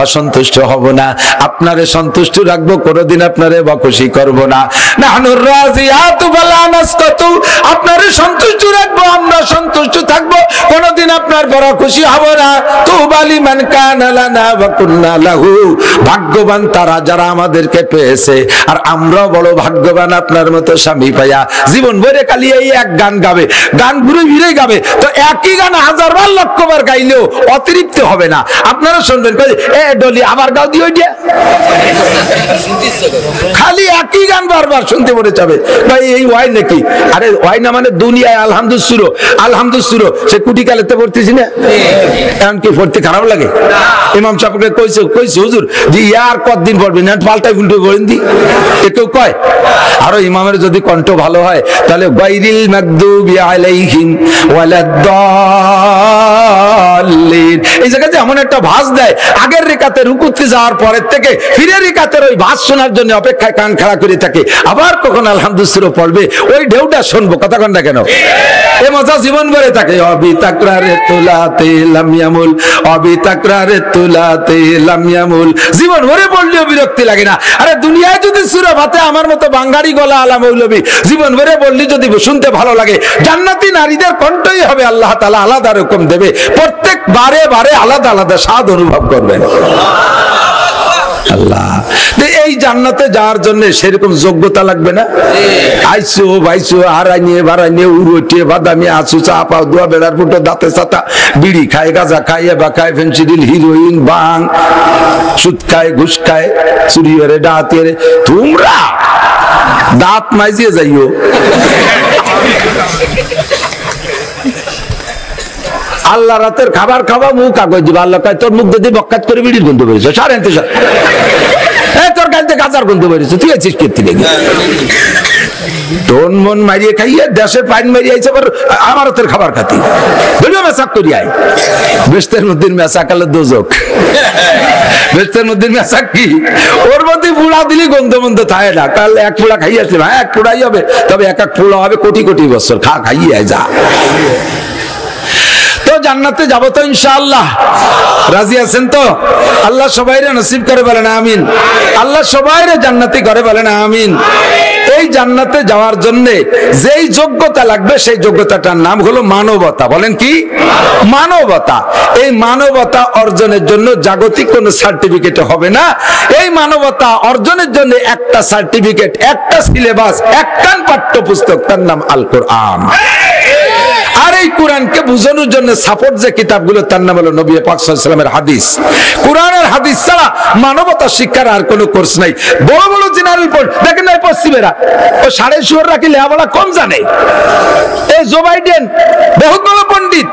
[SPEAKER 1] অসন্তুষ্ট হব না। আপনারে সন্তুষ্ট রাখবো, কোনদিন আপনারে বকশি করব না। নাহনুর রাজিয়াতু ফালা নাসকাতু। আপনারে সন্তুষ্ট রাখবো, আমরা সন্তুষ্ট থাকবো, কোনদিন আপনার বড় খুশি হব না। তুবা লিমান কানা লানা ওয়া কুন্না লাহু। ভাগ্যবান তারা যারা আমাদেরকে পেয়েছে, আর আমরাও বড় ভাগ্যবান আপনার মতো স্বামী পাইয়া। জীবন ভরে খালি এই এক গান গাবে, গান ঘুরে ফিরে গাবে, তো একই গান ১০০০ লক্ষবার গাইলেও অতিরিক্ত হবে না। আপনারা শুনবেন, এ ডলি আবার গাও দিও, খালি একই গান বারবার শুনতে মনে যাবে। ভাই এই ওয়াই নাকি? আরে ওয়াই না মানে দুনিয়ায় আলহামদুসুরো, আলহামদুসুরো সে কুটি কালেতে পড়তেছি না, এখন কি পড়তে খারাপ লাগে? ইমাম সাহেবকে কইছে হুজুর যে ইয়ার কতদিন পড়বেন, পাল্টাই উল্টো করেন দি, কেউ কয়। আরো ইমামের যদি কণ্ঠ ভালো হয় তাহলে গায়রিল মাগদুবি আলাইহিম ওয়ালাদ-দাল্লিন, এই জায়গাতে এমন একটা ভাঁজ দেয়, আগের রিকাতে রুকুতে যাওয়ার পরের থেকে ফিরে রিকাতের ওই ভাঁজ শোনার জন্য অপেক্ষায় কান খাড়া করে থাকে। আবার কখন আলহামদুলিল্লাহ পড়বে, ওই ঢেউটা শুনবো, কথা কন না কেন? এ মজা জীবন ভরে থাকে। অবি তাকরারে তুলাতে লাম ইয়ামুল, অবি তাকরারে তুলাতে লাম ইয়ামুল। জীবন ভরে পড়লেও বিরক্তি লাগে না। আরে দুনিয়ায় যদি সূরা ফাতিহা আমার মতো বাঙালি গলা আলা মৌলবী জীবন ভরে বললে যদি শুনতে ভালো লাগে, জান্নাতি নারীদের কণ্ঠই হবে আল্লাহ তাআলা আলাদা রকম দেবে। প্রত্যেক বারে বারে আলাদা আলাদা স্বাদ অনুভব করবেন আল্লাহ। এই জান্নাতে যাওয়ার জন্য সেরকম যোগ্যতা লাগবে না? আইসো ভাইসো হারাইনিয়ে বারাইনিয়ে উড়োটিয়ে বাদামি আসু চা পাও দোয়া বেড়ার ফুটো দাঁতে চাতা বিড়ি খায়, গাঁজা খায়, এবা খায়, ফেন্সিডিল, হিরোইন, বাং, সুদ খায়, ঘুষ খায়, চুরি করে, ডাকাতি করে। তোমরা দাঁত মাইজিয়ে যাইও। আল্লাহ রাতের খাবার খাওয়া, মুখ কাগজ দিবা। আল্লাহ কয় তোর মুখ যদি বক্কাত করে বিড়ির গন্ধ বেরিয়েছে, সারেন তো তোর গাড়িতে গাজার গন্ধ বেরিয়েছে, তুই আছিস কীর্তি লেগে তোর মন মারিয়ে খাইয়ে দেশের পাইন মারিয়ে আইছে, আমার হাতের খাবার খাতি ধরিও মেসাক করি আয়। বেস্তের মধ্যে মেসাক আলে দোজক, বেস্তের মধ্যে মেসাক কি, ওর মধ্যে পুড়া দিলি গন্ধ মন্ধ থাকে না। কাল এক পুড়া খাইয়ে আসলাম, হ্যাঁ এক পুড়াই হবে, তবে এক এক পুড়া হবে কোটি কোটি বছর, খাইয়ে আয় যা। জান্নাতে যাবো তো ইনশাআল্লাহ, রাজি আছেন তো? আল্লাহ সবাইরে নসিব করে বলেন আমিন। আল্লাহ সবাইরে জান্নাতি করে বলেন আমিন। এই জান্নাতে যাওয়ার জন্য যেই যোগ্যতা লাগবে সেই যোগ্যতাটার নাম হলো মানবতা। বলেন কি? মানবতা। এই মানবতা অর্জনের জন্য জাগতিক কোনো সার্টিফিকেট হবে না। এই মানবতা অর্জনের জন্য একটা সার্টিফিকেট, একটা সিলেবাস, একটা পাঠ্যপুস্তক, তার নাম আল কোরআন। আর এই কোরআনকে বুঝানোর জন্য সাপোর্ট যে কিতাবগুলো তার নাম হলো নবী পাক সাল্লাল্লাহু আলাইহি ওয়াসাল্লামের হাদিস। কোরআনের হাদিস ছাড়া মানবতা শিক্ষার আর কোনো কোর্স নাই। বড় বড় জেনারেল পোস্ট দেখেন না পশ্চিমেরা, ও সাড়ে শুয়ার রাখি লেখাপড়া কম জানে। এই জো বাইডেন বহুত বড় পণ্ডিত,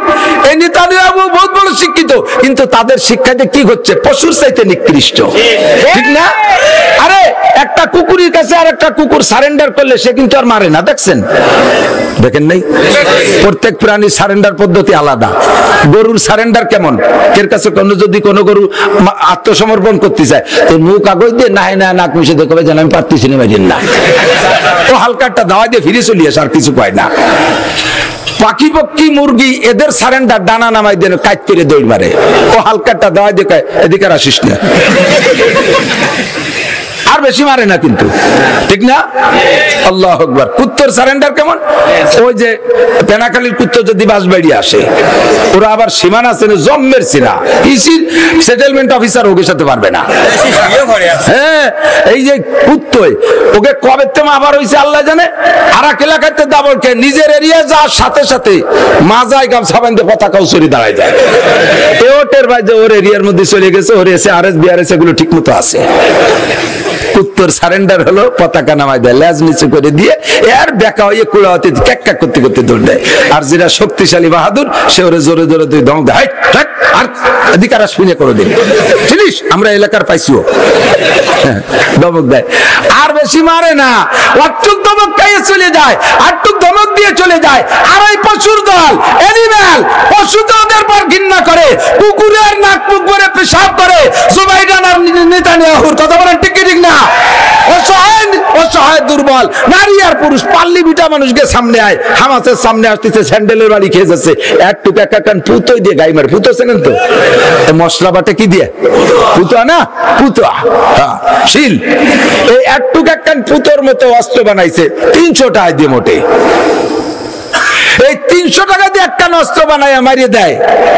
[SPEAKER 1] এই নেতানিয়াহু বহুত বড় শিক্ষিত, কিন্তু তাদের শিক্ষাতে কি হচ্ছে? পশুর চাইতে নিকৃষ্ট, ঠিক না? আরে একটা কুকুরের কাছে আর একটা কুকুর সারেন্ডার করলে সে কিন্তু আর মারে না, দেখছেন? দেখেন নাই? প্রত্যেক প্রাণীর সারেন্ডার পদ্ধতি আলাদা। গরুর সারেন্ডার কেমন? এর কাছে যদি কোনো গরু আত্মসমর্পণ করতে চায় তো মুখ কাগজ দিয়ে না না নাক মিশে দেখবে যেন আমি পারতেছি না, মারিন না, ও হালকা একটা দাওয়া দিয়ে ফিরে চলে আসে, আর কিছু পায় না। পাখি পক্ষী মুরগি এদের সারেন্ডার ডানা নামাই দিয়ে কাজ করে দৌড় মারে, ও হালকা একটা দাওয়া দিয়ে এদিকে আসিস না, আর বেশি মারে না কিন্তু, ঠিক না? আল্লাহু আকবার। কুত্তর সারেন্ডার কেমন? ওই যে পেনাখালীর কুত্ত যদি বাসবাড়ি আসে, ওরা আবার সীমানা আছে, জম্মের সিনা, ইসির সেটেলমেন্ট অফিসার ওকে সাথে পারবে না। হ্যাঁ, এই যে কুত্তই ওকে কবে তেমন আবার হয়েছে আল্লাহ জানে, আর এক এলাকাতে দাবলকে নিজের এরিয়া যাওয়ার সাথে সাথে মাজায় গামছা বাঁধে পতাকাও সরি দাঁড়ায় যায়। এও টের পায় যে ওর এরিয়ার মধ্যে চলে গেছে, ওর এসে আরএস বিআরএস এগুলো ঠিক মতো আছে। কুত্তর সারেন্ডার হলো পতাকা নামাই দেয়, লেজ নিচে করে দিয়ে এর বেকা হয়ে কুড়াতে ক্যাক করতে করতে দৌড় দেয়। আর যেটা শক্তিশালী বাহাদুর সে ওরে জোরে জোরে দুই দম দেয়, আর অধিকার শুনে করে দিন, চিনিস আমরা এলাকার পাইছিও, দমক দেয়। আর বেশি মারে না, অটুক দমক খাইয়ে চলে যায়, আটটুক দমক দিয়ে চলে যায়। আর এই পশুর দল, এনিম্যাল, পশু তো ওদের পর ঘৃণা করে, কুকুরের নাক মুখ করে পেশাব করে। জুবাইদান আর নেতানিয়াহুর কথা বলেন ঠিক ঠিক না? অসহায় দুর্বল নারী আর পুরুষ পাল্লি বিটা মানুষকে সামনে আয়, হামাসের সামনে আসতেছে, স্যান্ডেলের বাড়ি খেয়ে যাচ্ছে, একটু কান পুতোই দিয়ে গাই মারে, পুতো চেনেন তো? মশলা বাটে কি দিয়ে? পুতোয়া না, পুতোয়া শিল। এই একটু কান পুতোর মতো অস্ত্র বানাইছে 300 টাকা দিয়ে মোটে। এই 300 টাকা দিয়ে একটা অস্ত্র বানায় মারিয়ে দেয়,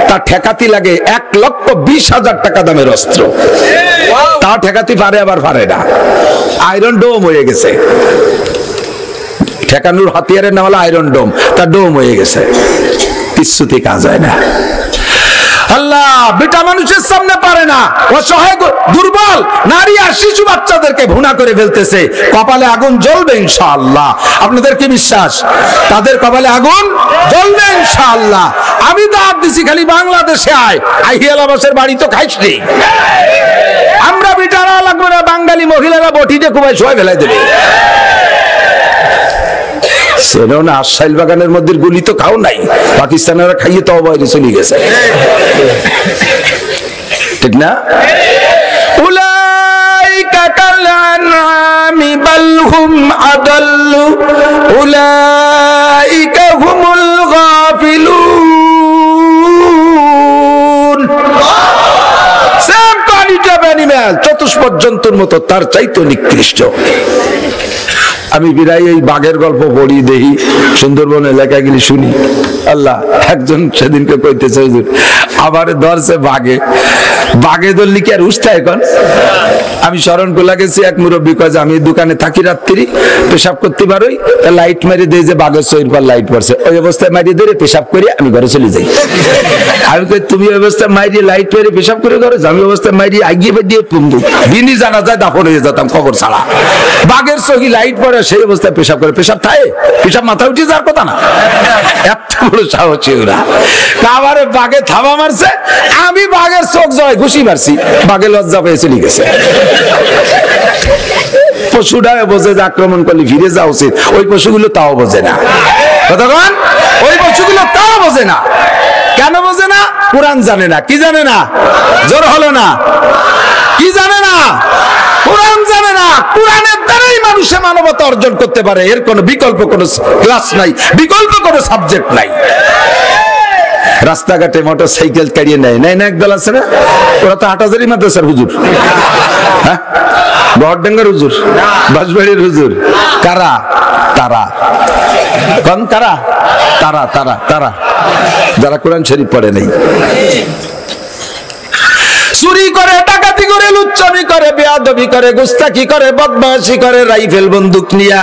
[SPEAKER 1] তার ঠেকাতি লাগে 1,20,000 টাকা দামের অস্ত্র। তা ঠেকাতি পারে আবার পারে না, আয়রন ডোম হয়ে গেছে। ঠেকানোর হাতিয়ারের নাম হলো আয়রন ডোম, তার ডোম হয়ে গেছে, কিছুতে কাজ হয় না। আল্লাহ বেটা মানুষের সামনে পারে না, অসহায় দুর্বল নারী আর শিশু বাচ্চাদেরকে ভুনা করে ফেলতেছে। কপালে আগুন জ্বলবে ইনশাআল্লাহ। আপনাদের কি বিশ্বাস? তাদের কপালে আগুন জ্বলবে ইনশাআল্লাহ। আমি দাঁত দিছি খালি বাংলাদেশে আয়, আহিয়ালাবাসের বাড়ি তো খাইস নি। আমরা বেটারা লাগবে না, বাঙালি মহিলারা বটিতে খুবই শোয় ফেলাই দেবে। আশাইল বাগানের মধ্যে গুলি তো খাও নাই, পাকিস্তানেরা খাইয়ে তো বাইরে চলে গেছে, ঠিক না? উলাইকা কাল আনআমি বাল হুম আদাল্লু উলাইকা হুমুল গাফিলুন। সেম কোয়ালিটি অফ অ্যানিমাল, চতুষ্পদ জন্তুর মতো, তার চাইতে নিকৃষ্ট। আমি বিরাই এই বাঘের গল্প পড়ি, দেখি সুন্দরবন এলাকায় গেলে শুনি। আল্লাহ, একজন সেদিনকে কইতেছে হুজুর আবার ধরছে বাঘে, বাঘে ধরলি কি আর উঠতে এখন? আমি স্মরণ করে গেছি, এক মুরব্বী কয় যে আমি দোকানে থাকি, রাত্রি পেশাব করতে পারোই, লাইট মারি দেয় যে বাঘের শরীর পর লাইট পড়ছে, ওই অবস্থায় মারিয়ে ধরে পেশাব করে আমি ঘরে চলে যাই। আমি কই তুমি ওই অবস্থায় মারিয়ে লাইট মেরে পেশাব করে ঘরে, আমি অবস্থায় মারিয়ে আগিয়ে দিয়ে দিনই জানা যায় দাফন হয়ে যেতাম খবর ছাড়া। বাঘের চোখে লাইট পড়ে, সেই অবস্থায় পেশাব করে, পেশাব থাকে, পেশাব মাথা উঠে যাওয়ার কথা না, এত বড় সাহসী ওরা। আবার বাঘে থাবা মারছে, আমি বাঘের চোখ জয় ঘুষি মারছি, বাঘে লজ্জা পেয়ে চলে গেছে। পশুটা বোঝে যে আক্রমণ করলে ফিরে যাওয়া উচিত, ওই পশুগুলো তাও বোঝে না। কতক্ষণ ওই পশুগুলো তাও বোঝে না। কেন বোঝে না? কোরআন জানে না। কি জানে না? জোর হলো না। কি জানে না? কোরআন জানে না। কোরআনের দ্বারাই মানুষে মানবতা অর্জন করতে পারে, এর কোনো বিকল্প কোনো ক্লাস নাই, বিকল্প কোনো সাবজেক্ট নাই। রাস্তাঘাটে মোটর সাইকেল কাড়িয়ে নেয় না একদল আছে না, ওরা তো হাটাজারি মাদ্রাসার হুজুর, হ্যাঁ বহরডাঙ্গার হুজুর, বাঁশবাড়ির হুজুর। কারা? তারা কোন কারা? তারা তারা তারা যারা কোরআন শরীফ পড়ে নাই, চুরি করে, ডাকাতি করে, লুচ্চামি করে, বেয়াদবি করে, গুস্তাখি করে, বদমাশি করে, রাইফেল বন্দুক নিয়া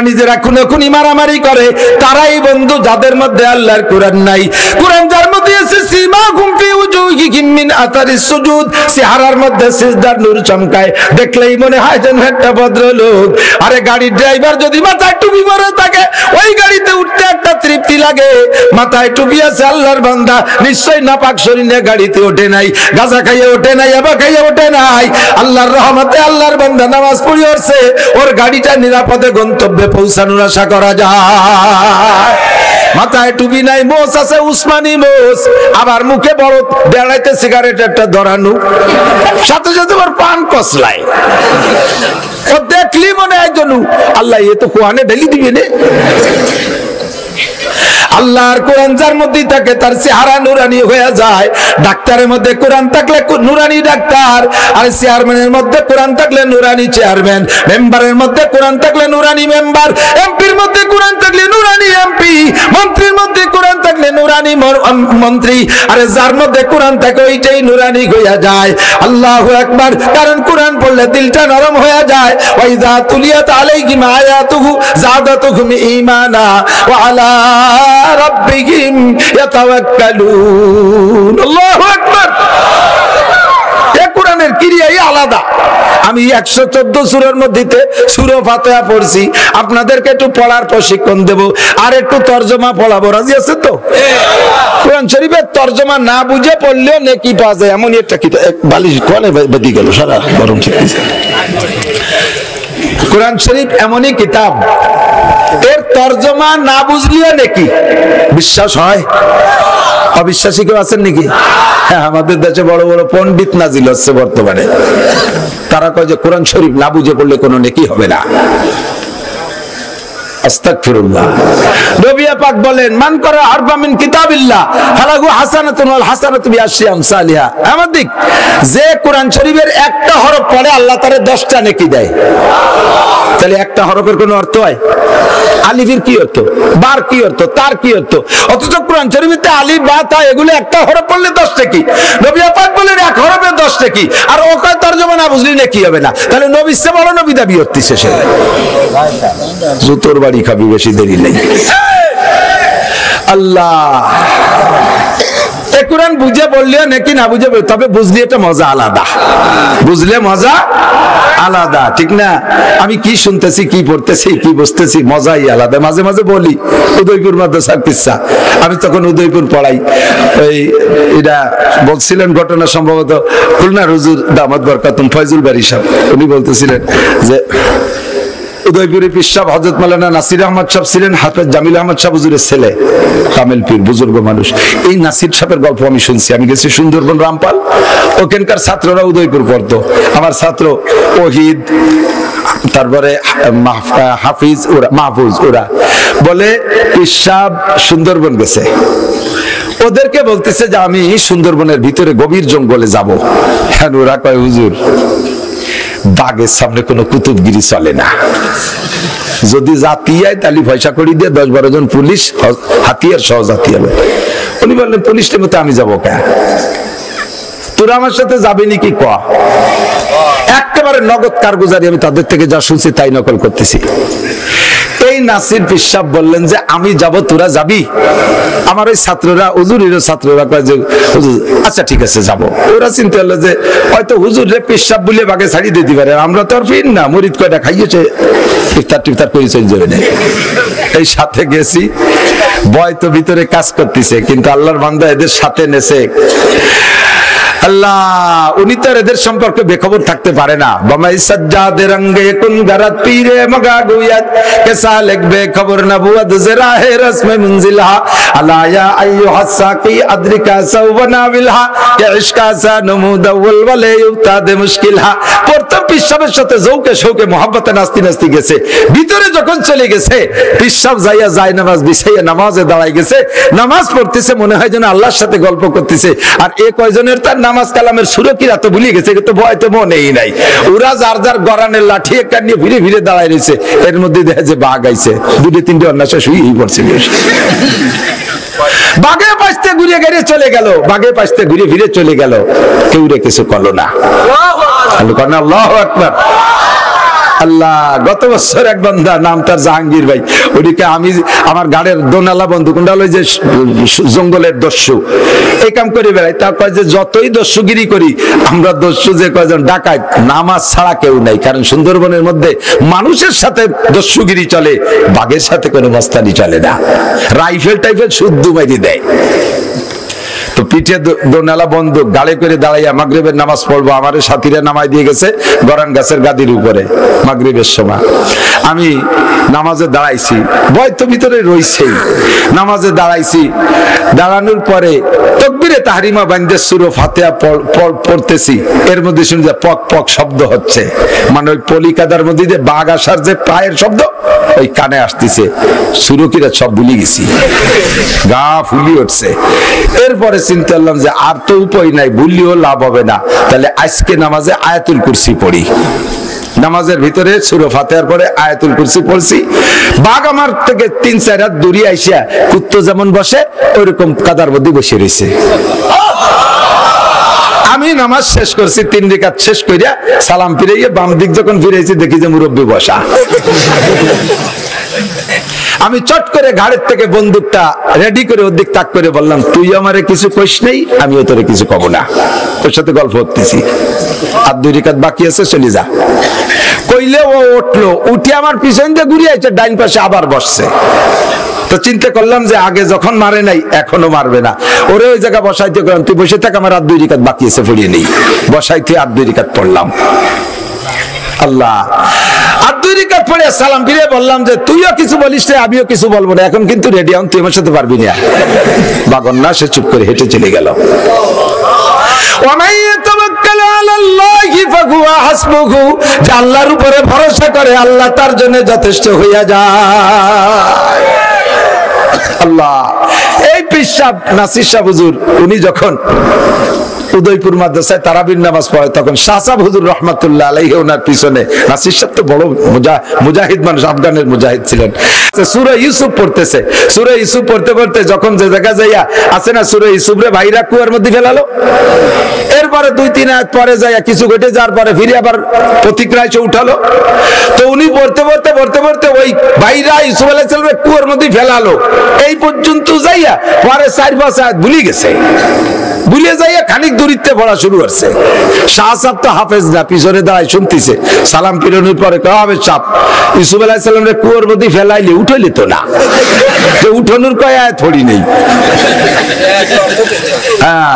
[SPEAKER 1] নিজেরা খুনোখুনি মারামারি করে, তারাই বন্ধু যাদের মধ্যে আল্লাহর কোরআন নাই। কোরআন যার মধ্যে আছে সীমাহুম ফি উজুহিহিম মিন আতারিস সুজুদ, চেহারার মধ্যে সিজদার নূর চমকায়, দেখলেই মনে হয় যেন একটা ভদ্রলোক। আরে গাড়ির ড্রাইভার যদি মাথায় টুপি পরে থাকে, ওই গাড়িতে উঠতে একটা তৃপ্তি লাগে। মাথায় টুপি আছে আল্লাহর বান্দা, নিশ্চয়ই নাপাক শরীরে গাড়িতে ওঠে নাই, গাঁজা খাইয়ে ওঠে নাই, আবা খাইয়ে ওঠে নাই। আল্লাহর রহমতে আল্লাহর বান্দা নামাজ পড়ে উঠছে, ওর গাড়িটা নিরাপদে গন্তব্যে পৌঁছানোর আশা করা যায়। মাথায় টুপি নাই, মোচ আছে উসমানী মোচ, আবার মুখে বড় বেড়াইতে সিগারেট একটা ধরানো, সাথে সাথে ওর পান কসলায়। ও দেখলি মনে হয় জনু আল্লাহ এ তো কোরআনে ঢেলি দিবে নে। আল্লাহর কোরআন যার মধ্যে থাকে তার চেহারা নুরানি হয়ে যায়। ডাক্তারের মধ্যে কোরআন থাকলে নুরানি ডাক্তার, আর চেয়ারম্যানের মধ্যে কোরআন থাকলে নুরানি চেয়ারম্যান, মেম্বারের মধ্যে কোরআন থাকলে নুরানি মেম্বার, এমপির মধ্যে কোরআন থাকলে নুরানি এমপি, মন্ত্রীর মধ্যে কোরআন থাকলে নুরানি মন্ত্রী। আরে যার মধ্যে কোরআন থাকে ওইটাই নুরানি হয়ে যায়। আল্লাহু আকবার। কারণ কোরআন পড়লে দিলটা নরম হয়ে যায়। ওয়াইযা তুলিয়াত আলাইহিম আয়াতুহু যাদাতুহুম ঈমানা ওয়া আলা রাব্বিহিম ইয়াতাওয়াক্কালুন। আল্লাহু আকবার। এই কোরআনের ক্রিয়াই আলাদা। আমি 114 সূরার মধ্যে সূরা ফাতিহা পড়ছি, আপনাদেরকে একটু পড়ার প্রশিক্ষণ দেব, আর একটু তরজমা পড়াবো। রাজি আছে তো? কোরআন শরীফের তরজমা না বুঝে পড়লেও নেকি পাওয়া যায়, এমন একটা কিতাব। বালিশ কোনে বেদি গেল, সারা গরম ছিটছে। কোরআন শরীফ এমনই কিতাব, এর তরজমা না বুঝলেও নেকি। বিশ্বাস হয়? অবিশ্বাসী কেউ আছেন নাকি? হ্যাঁ, আমাদের দেশে বড় বড় পণ্ডিত নাজিল হচ্ছে বর্তমানে, তারা কয় যে কোরআন শরীফ না বুঝে পড়লে কোনো নেকি হবে না। আস্তাগফিরুল্লাহ। নবী পাক বলেন, মান করা হারফা মিন কিতাবিল্লাহ ফালাহু হাসানাতুন ওয়াল হাসানাতু বিআশরি আমসালিহা। আমাদের যে কোরআন শরীফের একটা হরফ পড়ে আল্লাহ তারে 10টা নেকি দেয়। তাহলে একটা হরফের কোনো অর্থ হয়? আলিফের কি অর্থ, বার কি অর্থ, তার কি অর্থ? অথচ কোরআন শরীফে আলিফ বা তা এগুলো একটা হরফ পড়লে 10 নেকি। নবী পাক বলেন এক হরফে 10 নেকি, আর ও কয় তরজমা না বুঝলি নেকি হবে না। তাহলে নবীর চেয়ে বড় নবী দাবি করতেছে সে। জুতোর বাড়ি খাবি, বেশি দেরি নেই। আল্লাহ কোরআন বুঝে বললেও নাকি না বুঝে, তবে বুঝলে এটা মজা আলাদা, বুঝলে মজা আলাদা, ঠিক না? আমি কি শুনতেছি, কি পড়তেছি, কি বুঝতেছি, মজাই আলাদা। মাঝে মাঝে বলি উদয়পুর মাদ্রাসার কিসসা, আমি তখন উদয়পুর পড়াই। ওই এটা বলছিলেন ঘটনা সম্ভবত খুলনার হুজুর দামাত বরকাতুম ফয়জুল বারী সাহেব, উনি বলতেছিলেন যে উদয়পুরে পীর সাহেব হযরত মাওলানা নাসির আহমদ সাহেব ছিলেন হাফেজ জামিল আহমদ সাহেব হুজুরের ছেলে, কামেল পীর, বুজুর্গ মানুষ। এই নাসির সাহেবের গল্প আমি শুনছি। আমি গেছি সুন্দরবন রামপাল, ওখানকার ছাত্ররা উদয়পুর পড়তো। আমার ছাত্র ওহিদ, তারপরে হাফিজ, ওরা মাহফুজ, ওরা বলে পীর সাহেব সুন্দরবন গেছে। ওদেরকে বলতেছে যে আমি সুন্দরবনের ভিতরে গভীর জঙ্গলে যাব। হ্যাঁ, ওরা কয় হুজুর বাঘের সামনে কোনো কুতুবগিরি চলে না, যদি জাতি হয় তাহলে পয়সা করি দিয়ে 10-12 জন পুলিশ হাতিয়ার সহ জাতি হবে। উনি বললেন পুলিশের মতো আমি যাবো কেন, তোরা আমার সাথে যাবি নাকি ক? একেবারে নগদ কারগুজারি, আমি তাদের থেকে যা শুনছি তাই নকল করতেছি। এই নাসির পীর সাহেব বললেন যে আমি যাব, তোরা যাবি? আমার ওই ছাত্ররা, হুজুরের ছাত্ররা কয় যে হুজুর আচ্ছা ঠিক আছে যাব। ওরা চিন্তা হলো যে হয়তো হুজুর রে পীর সাহেব বলে বাগে ছাড়িয়ে দিতে পারে, আমরা তো আর ফির না, মরিদ কয়টা খাইয়েছে, ইফতার টিফতার করে চলে যাবে না। এই সাথে গেছি, ভয় তো ভিতরে কাজ করতেছে, কিন্তু আল্লাহর বান্দা এদের সাথে নেছে। আল্লাহ উনি তো এদের সম্পর্কে বেখবর থাকতে পারে না। বামাই সাজ্জাদে রঙ্গে কুন গরত পীরে মগা গুয়াত কে সালেক বেখবর নবুয়ত জরাহে রসমে মুনজিলহা আলা ইয়া আইয়ুহাস সাকি আদরিকা সাওবনা বিলহা কে ইশকা সা নমুদ আউল ওয়ালে ইউতাদে মুশকিলহা। প্রথম পিসাবের সাথে জৌকে শৌকে মোহাব্বতে নাস্তি নাস্তি গেছে, ভিতরে যখন চলে গেছে পিসাব যাইয়া যায় নামাজ বিছাইয়া নামাজে দাঁড়ায় গেছে, নামাজ পড়তেছে, মনে হয় যেন আল্লাহর সাথে গল্প করতেছে। আর এই কয়জনের তার নামাজ কালামের সুরকিরা তো ভুলে গেছে, কিন্তু ভয়তে মনেই নাই। ওরা যার যার গরানের লাঠি একটা নিয়ে ভিড়ে ভিড়ে দাঁড়ায় রয়েছে, এর মধ্যে দেখা যে বাঘ আইছে, 2-3টে অন্যাসা শুয়েই পড়ছে। বাগে পাশতে ঘুরে গিয়ে চলে গেল, বাগে পাশতে ঘুরে ফিরে চলে গেল, কেউ রে কিছু করলো না। আল্লাহু আকবার। আল্লাহ, গত বছর এক বান্দা, নাম তার জাহাঙ্গীর ভাই, ওদিকে আমি আমার গাড়ির দোনালা বন্ধু কোনটা হলো যে জঙ্গলের দস্যু, এই কাম করে বেড়াই। তারপর যে যতই দস্যুগিরি করি আমরা, দস্যু যে কয়জন ডাকাত, নামাজ ছাড়া কেউ নাই। কারণ সুন্দরবনের মধ্যে মানুষের সাথে দস্যুগিরি চলে, বাঘের সাথে কোনো মস্তানি চলে না। রাইফেল টাইফেল শুদ্ধ মাইরি দেয়। তো পিঠে দোনালা বন্দুক, গাড়ি করে দাঁড়াইয়া মাগরিবের নামাজ পড়বো, আমার সাথীরা নামাই দিয়ে গেছে গরান গাছের গাদির উপরে মাগরিবের সময়। আমি নামাজে দাঁড়াইছি, ভয় তো ভিতরে রইছেই। নামাজে দাঁড়াইছি, দাঁড়ানোর পরে তাকবীরে তাহরিমা বান্দে সূরা ফাতিহা পড়তেছি, এর মধ্যে শুনি যে পক পক শব্দ হচ্ছে, মানে ওই পলিকাদার মধ্যে যে বাঘ আসার যে পায়ের শব্দ ওই কানে আসতেছে। সুরকিরা সব ভুলে গেছি, গা ফুলি উঠছে। এরপরে চিন্তা করলাম যে আর তো উপায় নাই, ভুললেও লাভ হবে না, তাহলে আজকে নামাজে আয়াতুল কুরসি পড়ি। নামাজের ভিতরে সূরা ফাতিহার পরে আয়াতুল কুরসি পড়ছি। বাঘ আমার থেকে 3-4 হাত দূরে আইসা কুত্তো যেমন বসে ওইরকম কাদার মধ্যে বসে রয়েছে। আমি নামাজ শেষ করছি, 3 রাকাত শেষ কইরা সালাম ফিরাইয়া বাম দিক যখন ফিরেছি দেখি যে মুরব্বি বসা। আমি চট করে ঘাড়ের থেকে বন্দুকটা রেডি করে ওর দিক তাক করে বললাম, তুই আমারে কিছু কইস নেই, আমিও তোরে কিছু কব না, তোর সাথে গল্প করতেছি, আর 2 রাকাত বাকি আছে, চলে যা। কইলে ও উঠলো, উঠে আমার পিছন দিয়ে ঘুরে আইছে, ডাইন পাশে আবার বসছে। তো চিন্তা করলাম যে আগে যখন মারে নাই এখনো মারবে না, ওরে ওই জায়গা বসাইতে গেলাম, তুই বসে থাক, আমার আর 2 রাকাত বাকি আছে, পড়িয়ে নেই। বসাইতে আর 2 রাকাত পড়লাম। আল্লাহ, আর 2 রাকাত পড়ে সালাম ফিরে বললাম যে তুইও কিছু বলিস না, আমিও কিছু বলবো না, এখন কিন্তু রেডি হন, তুই আমার সাথে পারবি না। বাগন না, সে চুপ করে হেঁটে চলে গেল। আল্লাহর উপরে ভরসা করে আল্লাহ তার জন্য যথেষ্ট হইয়া যায়। আল্লাহ, এই পীর সাহেব নাসির শাহ হুজুর, উনি যখন উদয়পুর মাদ্রাসায় তারাবির নামাজ পড়ে, তখন শাহ সাহেব হুজুর রহমাতুল্লাহ আলাইহি ওনার পিছনে, নাসির সাহেব তো বড় মুজাহিদ মানুষ, আফগানের মুজাহিদ ছিলেন, সূরা ইউসুফ পড়তেছে। সূরা ইউসুফ পড়তে পড়তে যখন যে জায়গা যাইয়া আছে না, সূরা ইউসুফ রে ভাইরা কুয়ার মধ্যে ফেলালো। এরপরে 2-3 আয়াত পরে যাইয়া কিছু ঘটে যাওয়ার পরে ফিরে আবার প্রতিক্রিয়া উঠালো। তো উনি পড়তে পড়তে পড়তে পড়তে ওই ভাইরা ইউসুফ আলাইহিস সালামের কুয়ার মধ্যে ফেলালো, এই পর্যন্ত যাইয়া পরে 4-5 আয়াত ভুলে গেছে। ভুলে যাইয়া খানিক দূরিত্বে পড়া শুরু করছে। শাহ সাহেব তো হাফেজ না, পিছনে দাঁড়ায় শুনতেছে। সালাম ফিরানোর পরে কবে সাহেব ইউসুফ আলাইহিস সালামের কুয়ার মধ্যে ফেলাইলে উঠাইলে তো না, তো উঠানোর কয় আয়াত পড়ি নেই। হ্যাঁ,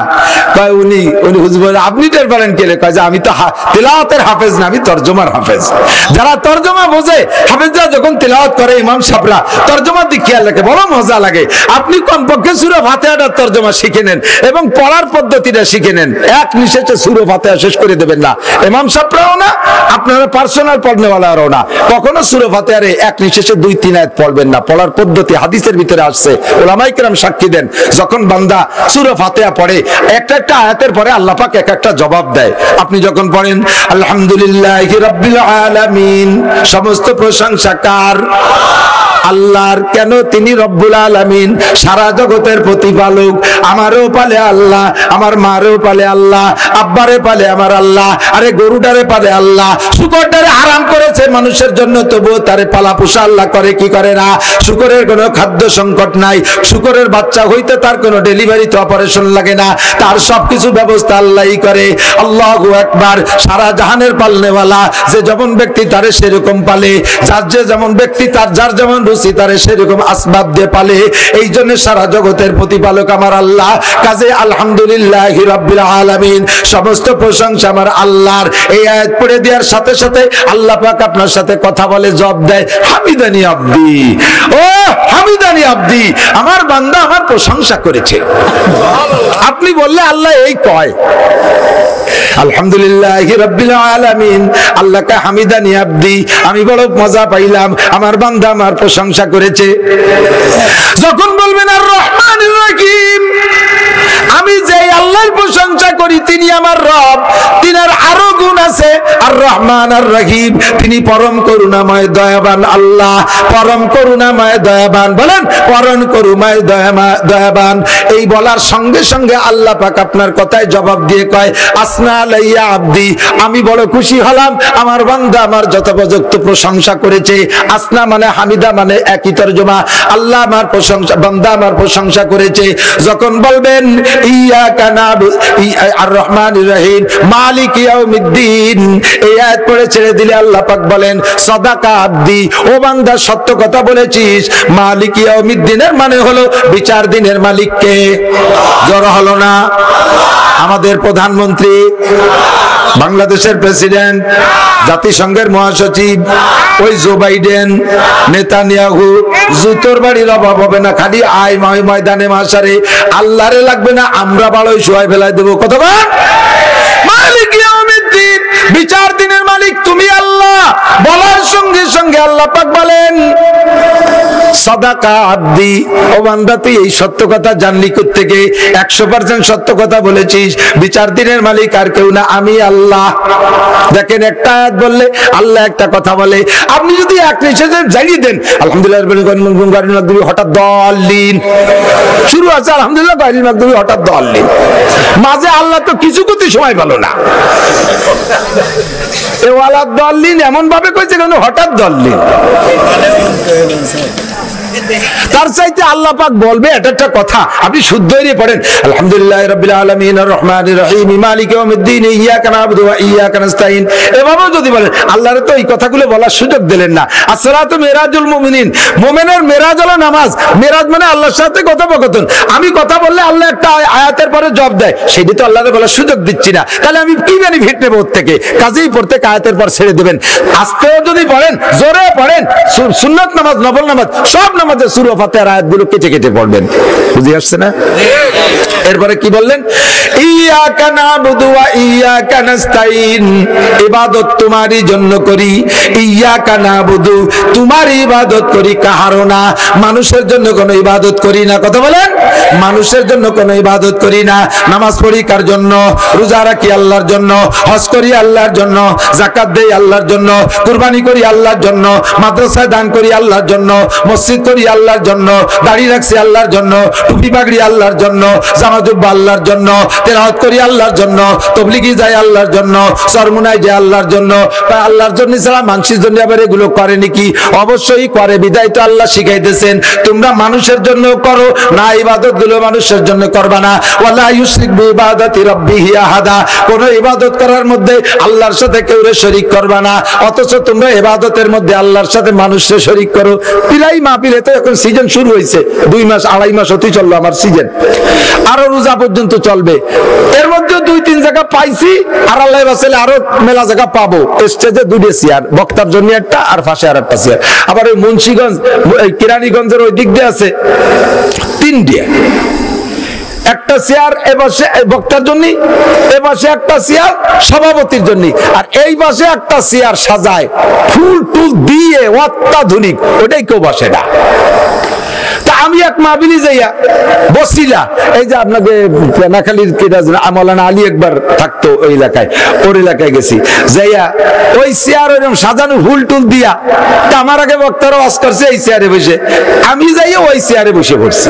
[SPEAKER 1] কয় উনি হুজুর আপনি টের পারেন কেলে? কয় যে আমি তো তিলাওয়াতের হাফেজ না, আমি তরজমার হাফেজ। যারা তরজমা বোঝে, হাফেজরা যখন তিলাওয়াত করে, ইমাম সাহেবরা তরজমার দিক খেয়াল রাখে, বড় মজা লাগে। আপনি কমপক্ষে সূরা ফাতিহাটার তরজমা শিখে নেন এবং পড়ার পদ্ধতিটা শিখে নেন, এক নিঃশ্বাসে সূরা ফাতিহা শেষ করে দেবেন না। ইমাম সাহেবরাও না, আপনারা পার্সোনাল পড়নেওয়ালারাও না, কখনো সূরা ফাতিহার এক নিঃশ্বাসে 2-3 আয়াত পড়বেন না। পড়ার পদ্ধতি হাদিসের ভিতরে আসছে, উলামায়ে কেরাম সাক্ষী দেন। যখন বান্দা সূরা ফাতিহা পড়ে, একটা একটা আয়াতের পরে আল্লাহ পাক এক একটা জবাব দেয়। আপনি যখন পড়েন আলহামদুলিল্লাহি রাব্বিল আলামিন, সমস্ত প্রশংসা কার? আল্লাহর। কেন? তিনি রব্বুল আলামিন, সারা জগতের প্রতিপালক। আমারও পালে আল্লাহ, আমার মারও পালে আল্লাহ, আব্বারে পালে আমার আল্লাহ, আরে গরুটারে পালে আল্লাহ, শুকরটারে হারাম করেছে মানুষের জন্য, তবুও তারে পালা পোষা আল্লাহ করে কি করে না? শুকরের কোনো খাদ্য সংকট নাই, শুকরের বাচ্চা হইতে তার কোনো ডেলিভারি তো অপারেশন লাগে না, তার সবকিছু ব্যবস্থা আল্লাহই করে। আল্লাহু আকবার। সারা জাহানের পালনেওয়ালা, যে যেমন ব্যক্তি তারে সেরকম পালে, যার যে যেমন ব্যক্তি তার যার যেমন রুচি তারে সেরকম আসবাব দিয়ে পালে। এই জন্য সারা জগতের প্রতিপালক আমার আল্লাহ। কাজে আলহামদুলিল্লাহি রাব্বিল আলামিন, সমস্ত প্রশংসা আমার আল্লাহর। এই আয়াত পড়ে দেওয়ার সাথে সাথে আল্লাহ পাক আপনার সাথে কথা বলে, জবাব দেয়, হামিদানি আব্দি, ও হামিদানি আব্দি, আমার বান্দা আমার প্রশংসা করেছে। আপনি বললে আল্লাহ এই কয় আলহামদুলিল্লাহি রাব্বিল আলামিন, আল্লাহকে হামিদানি আব্দি, আমি বড় মজা পাইলাম, আমার বান্দা আমার প্রশংসা করেছে। যখন বলবেন আর রহমানির রহিম, আমি যে আল্লাহর প্রশংসা করি তিনি আমার রব, তিনার আরো গুণ আছে আছে আর রহমান আর রহিম, তিনি পরম করুণাময় দয়াবান আল্লাহ, পরম করুণাময় দয়াবান। বলেন পরম করুণাময় দয়াবান। এই বলার সঙ্গে সঙ্গে আল্লাহ পাক আপনার কথায় জবাব দিয়ে কয় আসনা আলাইয়া আব্দি, আমি বড় খুশি হলাম আমার বান্দা আমার যথোপযুক্ত প্রশংসা করেছে। আসনা মানে হামিদা মানে একই তরজমা। আল্লাহ আমার প্রশংসা, বান্দা আমার প্রশংসা করেছে। যখন বলবেন ইয়াকা নাবুদু আর রহমানির রহিম মালিক ইয়াউমিদ্দিন, এই আয়াত পড়ে ছেড়ে দিলে আল্লাহ পাক বলেন সাদাকা আব্দি, ও বান্দা সত্য কথা বলেছিস। মালিক ইয়াউমিদ্দিনের মানে হলো বিচার দিনের মালিককে। জড়ো হলো না? আমাদের প্রধানমন্ত্রী, বাংলাদেশের প্রেসিডেন্ট, জাতিসংঘের মহাসচিব, ওই জো বাইডেন, নেতানিয়াহু, জুতোর বাড়ির অভাব হবে না, খালি আয় ময়দানে মাসারে আল্লাহরে লাগবে না, আমরা বাড়ই শোয়াই ফেলাই দেবো। কতবার মালিক ইয়াউমিদ্দিন, বিচার দিনের মালিক তুমি আল্লাহ। বলার সঙ্গে সঙ্গে আল্লাহ পাক বলেন সাদাকা আব্দি, ও বান্দা তুই এই সত্য কথা জানলি কোত্থেকে? 100% সত্য কথা বলেছিস। বিচার দিনের মালিক আর কেউ না, আমি আল্লাহ। দেখেন একটা আয়াত বললে আল্লাহ একটা কথা বলে, আপনি যদি এক নিঃশ্বাসে জানিয়ে দেন আলহামদুলিল্লাহ হঠাৎ দলিন শুরু আছে, আলহামদুলিল্লাহ হঠাৎ দলিন, মাঝে আল্লাহ তো কিছু করতে সময় পেল না। এমন ভাবে কইছে কেন হঠাৎ দলিন? তার চাইতে আল্লাহ পাক বলবে এটা একটা কথা, আপনি শুদ্ধ হয়ে পড়েন আলহামদুলিল্লাহি রাব্বিল আলামিন আর রহমানির রহিম মালিকি ইয়াউমিদ্দিন ইয়্যাকা না'বুদু ওয়া ইয়্যাকা নাস্তাঈন, এভাবেও যদি বলেন আল্লাহর তো এই কথাগুলো বলার সুযোগ দিলেন না। আসসালাতু মিরাজুল মুমিনিন, মুমিনের মেরাজ হলো নামাজ। মেরাজ মানে আল্লাহর সাথে কথোপকথন। আমি কথা বললে আল্লাহ একটা আয়াতের পরে জবাব দেয়, সেটি তো আল্লাহরে বলার সুযোগ দিচ্ছি না, তাহলে আমি কি বেনিফিট নেব ওর থেকে? কাজেই প্রত্যেক আয়াতের পর ছেড়ে দেবেন। আস্তেও যদি পড়েন, জোরে পড়েন, সুন্নাত নামাজ, নফল নামাজ, সব নামাজে সূরা ফাতিহার আয়াতগুলো কেটে কেটে পড়বেন। বুঝি আসছে না? এরপরে কি বললেন? ইয়্যাকা না'বুদু ওয়া ইয়্যাকা নাস্তাঈন, ইবাদত তোমারই জন্য করি। ইয়্যাকা না'বুদু, তোমার ইবাদত করি, কাহারও না। মানুষের জন্য কোনো ইবাদত করি না। কথা বলেন, মানুষের জন্য কোনো ইবাদত করি না। নামাজ পড়ি কার জন্য? রোজা রাখি আল্লাহর জন্য, হজ করি আল্লাহর জন্য, যাকাত দেই আল্লাহর জন্য, কুরবানি করি আল্লাহর জন্য, মাদ্রাসায় দান করি আল্লাহর জন্য, মসজিদ করি আল্লাহর জন্য, দাড়ি রাখছি আল্লাহর জন্য, টুপি পাগড়ি আল্লাহর জন্য, জামা জুব্বা আল্লাহর জন্য, তেলাওয়াত করি আল্লাহর জন্য, তাবলীগে যাই আল্লাহর জন্য, সরমুনায় যাই আল্লাহর জন্য। আল্লাহর জন্য ছাড়া মানুষের জন্য আবার এগুলো করে নাকি? অবশ্যই করে, বিধায় তো আল্লাহ শিখাইতেছেন তোমরা মানুষের জন্য করো না, ইবাদত গুলো মানুষের জন্য করবা না। ওয়ালা ইউশরিক বিইবাদাতি রাব্বিহি আহাদা, কোন ইবাদত করার মধ্যে আল্লাহর সাথে কেউরে শরীক করবা না। অথচ তোমরা ইবাদতের মধ্যে আল্লাহর সাথে মানুষকে শরীক করো। প্রায় মাহফিলে তো এখন সিজন শুরু হয়েছে, 2 মাস 2.5 মাস হতে চললো আমার সিজন, আরো রোজা পর্যন্ত চলবে। এর মধ্যে 2-3 জায়গা পাইছি, আর আল্লাহ বাঁচালে আরো মেলা জায়গা পাবো। স্টেজে 2টা চেয়ার, বক্তার জন্য একটা, আর পাশে আর একটা চেয়ার। আবার ওই মুন্সিগঞ্জ, কেরানীগঞ্জের ওই দিক দিয়ে আছে 3টে, একটা চেয়ার এপাশে বক্তার জন্য, এপাশে একটা চেয়ার সভাপতির জন্য, আর এই পাশে একটা চেয়ার সাজায় ফুল টুল দিয়ে অত্যাধুনিক, ওটাই কেউ বসে না। আমি এক মাহফিলে যাইয়া বসিলা, এই যে আপনাকে নাখালির মৌলানা আলী একবার থাকতো ওই এলাকায়, ওর এলাকায় গেছি, যাইয়া ওই চেয়ার ওইরকম সাজানো ফুল টুল দিয়া, তা আমার আগে বক্তারা ওয়াজ করছে এই চেয়ারে বসে, আমি যাইয়া ওই চেয়ারে বসে পড়ছি।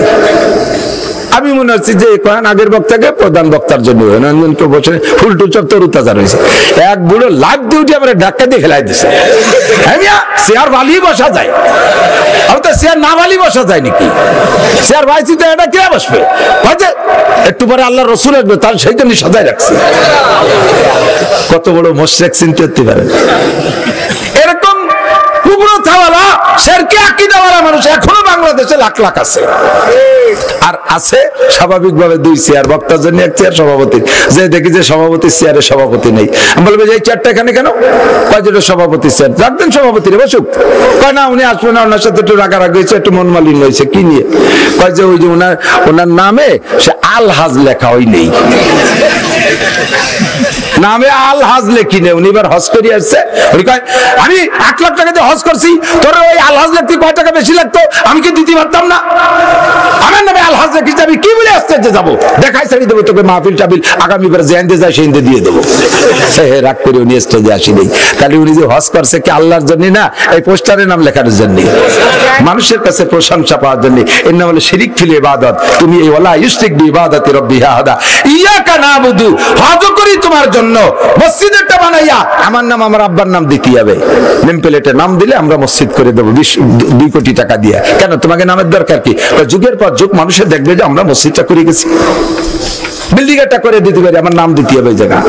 [SPEAKER 1] আমি মনে হচ্ছে যে কয়েন আগের বক্তাকে প্রধান বক্তার জন্য বসে ফুল টুল সব তরু তাজা রয়েছে। এক বুড়ো লাভ দিয়ে উঠে আমার ধাক্কা দিয়ে খেলাই দিছে। চেয়ার বালি বসা যায়, আর তো চেয়ার না বালি বসা যায় নাকি? চেয়ার বাইছি তো এটা কে বসবে? একটু পরে আল্লাহ রসুল আসবে, তার সেই জন্য সাজায় রাখছে। কত বড় মুশরিক চিন্তা করতে পারেন? এরকম কুবরতাওয়ালা শিরকি আকীদাওয়ালা মানুষ এখনো বাংলাদেশে লাখ লাখ আছে। আর আছে স্বাভাবিকভাবে 2 চেয়ার, বক্তার জন্য 1 চেয়ার, সভাপতি যে দেখি যে সভাপতির চেয়ারে সভাপতি নেই। আমি বলবো যে এই চেয়ারটা এখানে কেন? কয় যেটা সভাপতির চেয়ার, রাখবেন সভাপতিরে বসুক। কয় না উনি আসবে না, ওনার সাথে একটু রাগারাগি হয়েছে, একটু মনমালিন্য হয়েছে। কি নিয়ে? কয় যে ওই যে ওনার নামে সে আল হাজ লেখা ওই নেই। নামে আল হাজ লেখি নে, উনি এবার হজ করে আসছে, উনি কয় আমি 8 লাখ টাকা দিয়ে হজ করছি, তোর ওই আল হাজ লিখতে কয় টাকা বেশি লাগতো, আমি কি দিতে পারতাম না? আমার নামে আল হাজ লিখি যাবি, কি বলে আসছে যে যাবো, দেখাই ছাড়ি দেবো তোকে, মাহফিল টাবিল আগামী বার যে ইন্দে যায় সেই ইন্দে দিয়ে দেবো। রাগ করে উনি স্টেজে আসি নেই। তাহলে উনি যে হজ করছে কি আল্লাহর জন্য না, এই পোস্টারে নাম লেখার জন্য, মানুষের কাছে প্রশংসা পাওয়ার জন্য। এর নাম হলো শিরিক ফিল ইবাদত। তুমি এই ওয়ালা ইউশরিক বি ইবাদাতি রাব্বিহি আহাদা, ইয়াকা নাবুদু, হজ করি তোমার জন্য, মসজিদটা বানাইয়া আমার নাম আমার আব্বার নাম দিতে হবে, নেম প্লেটে নাম দিলে আমরা মসজিদ করে দেবো 2 কোটি টাকা দিয়ে। কেন, তোমাকে নামের দরকার কি? যুগের পর যুগ মানুষের দেখবে যে আমরা মসজিদটা করে গেছি, বিল্ডিং একটা করে দিতে পারি, আমার নাম দিতে হবে জায়গা।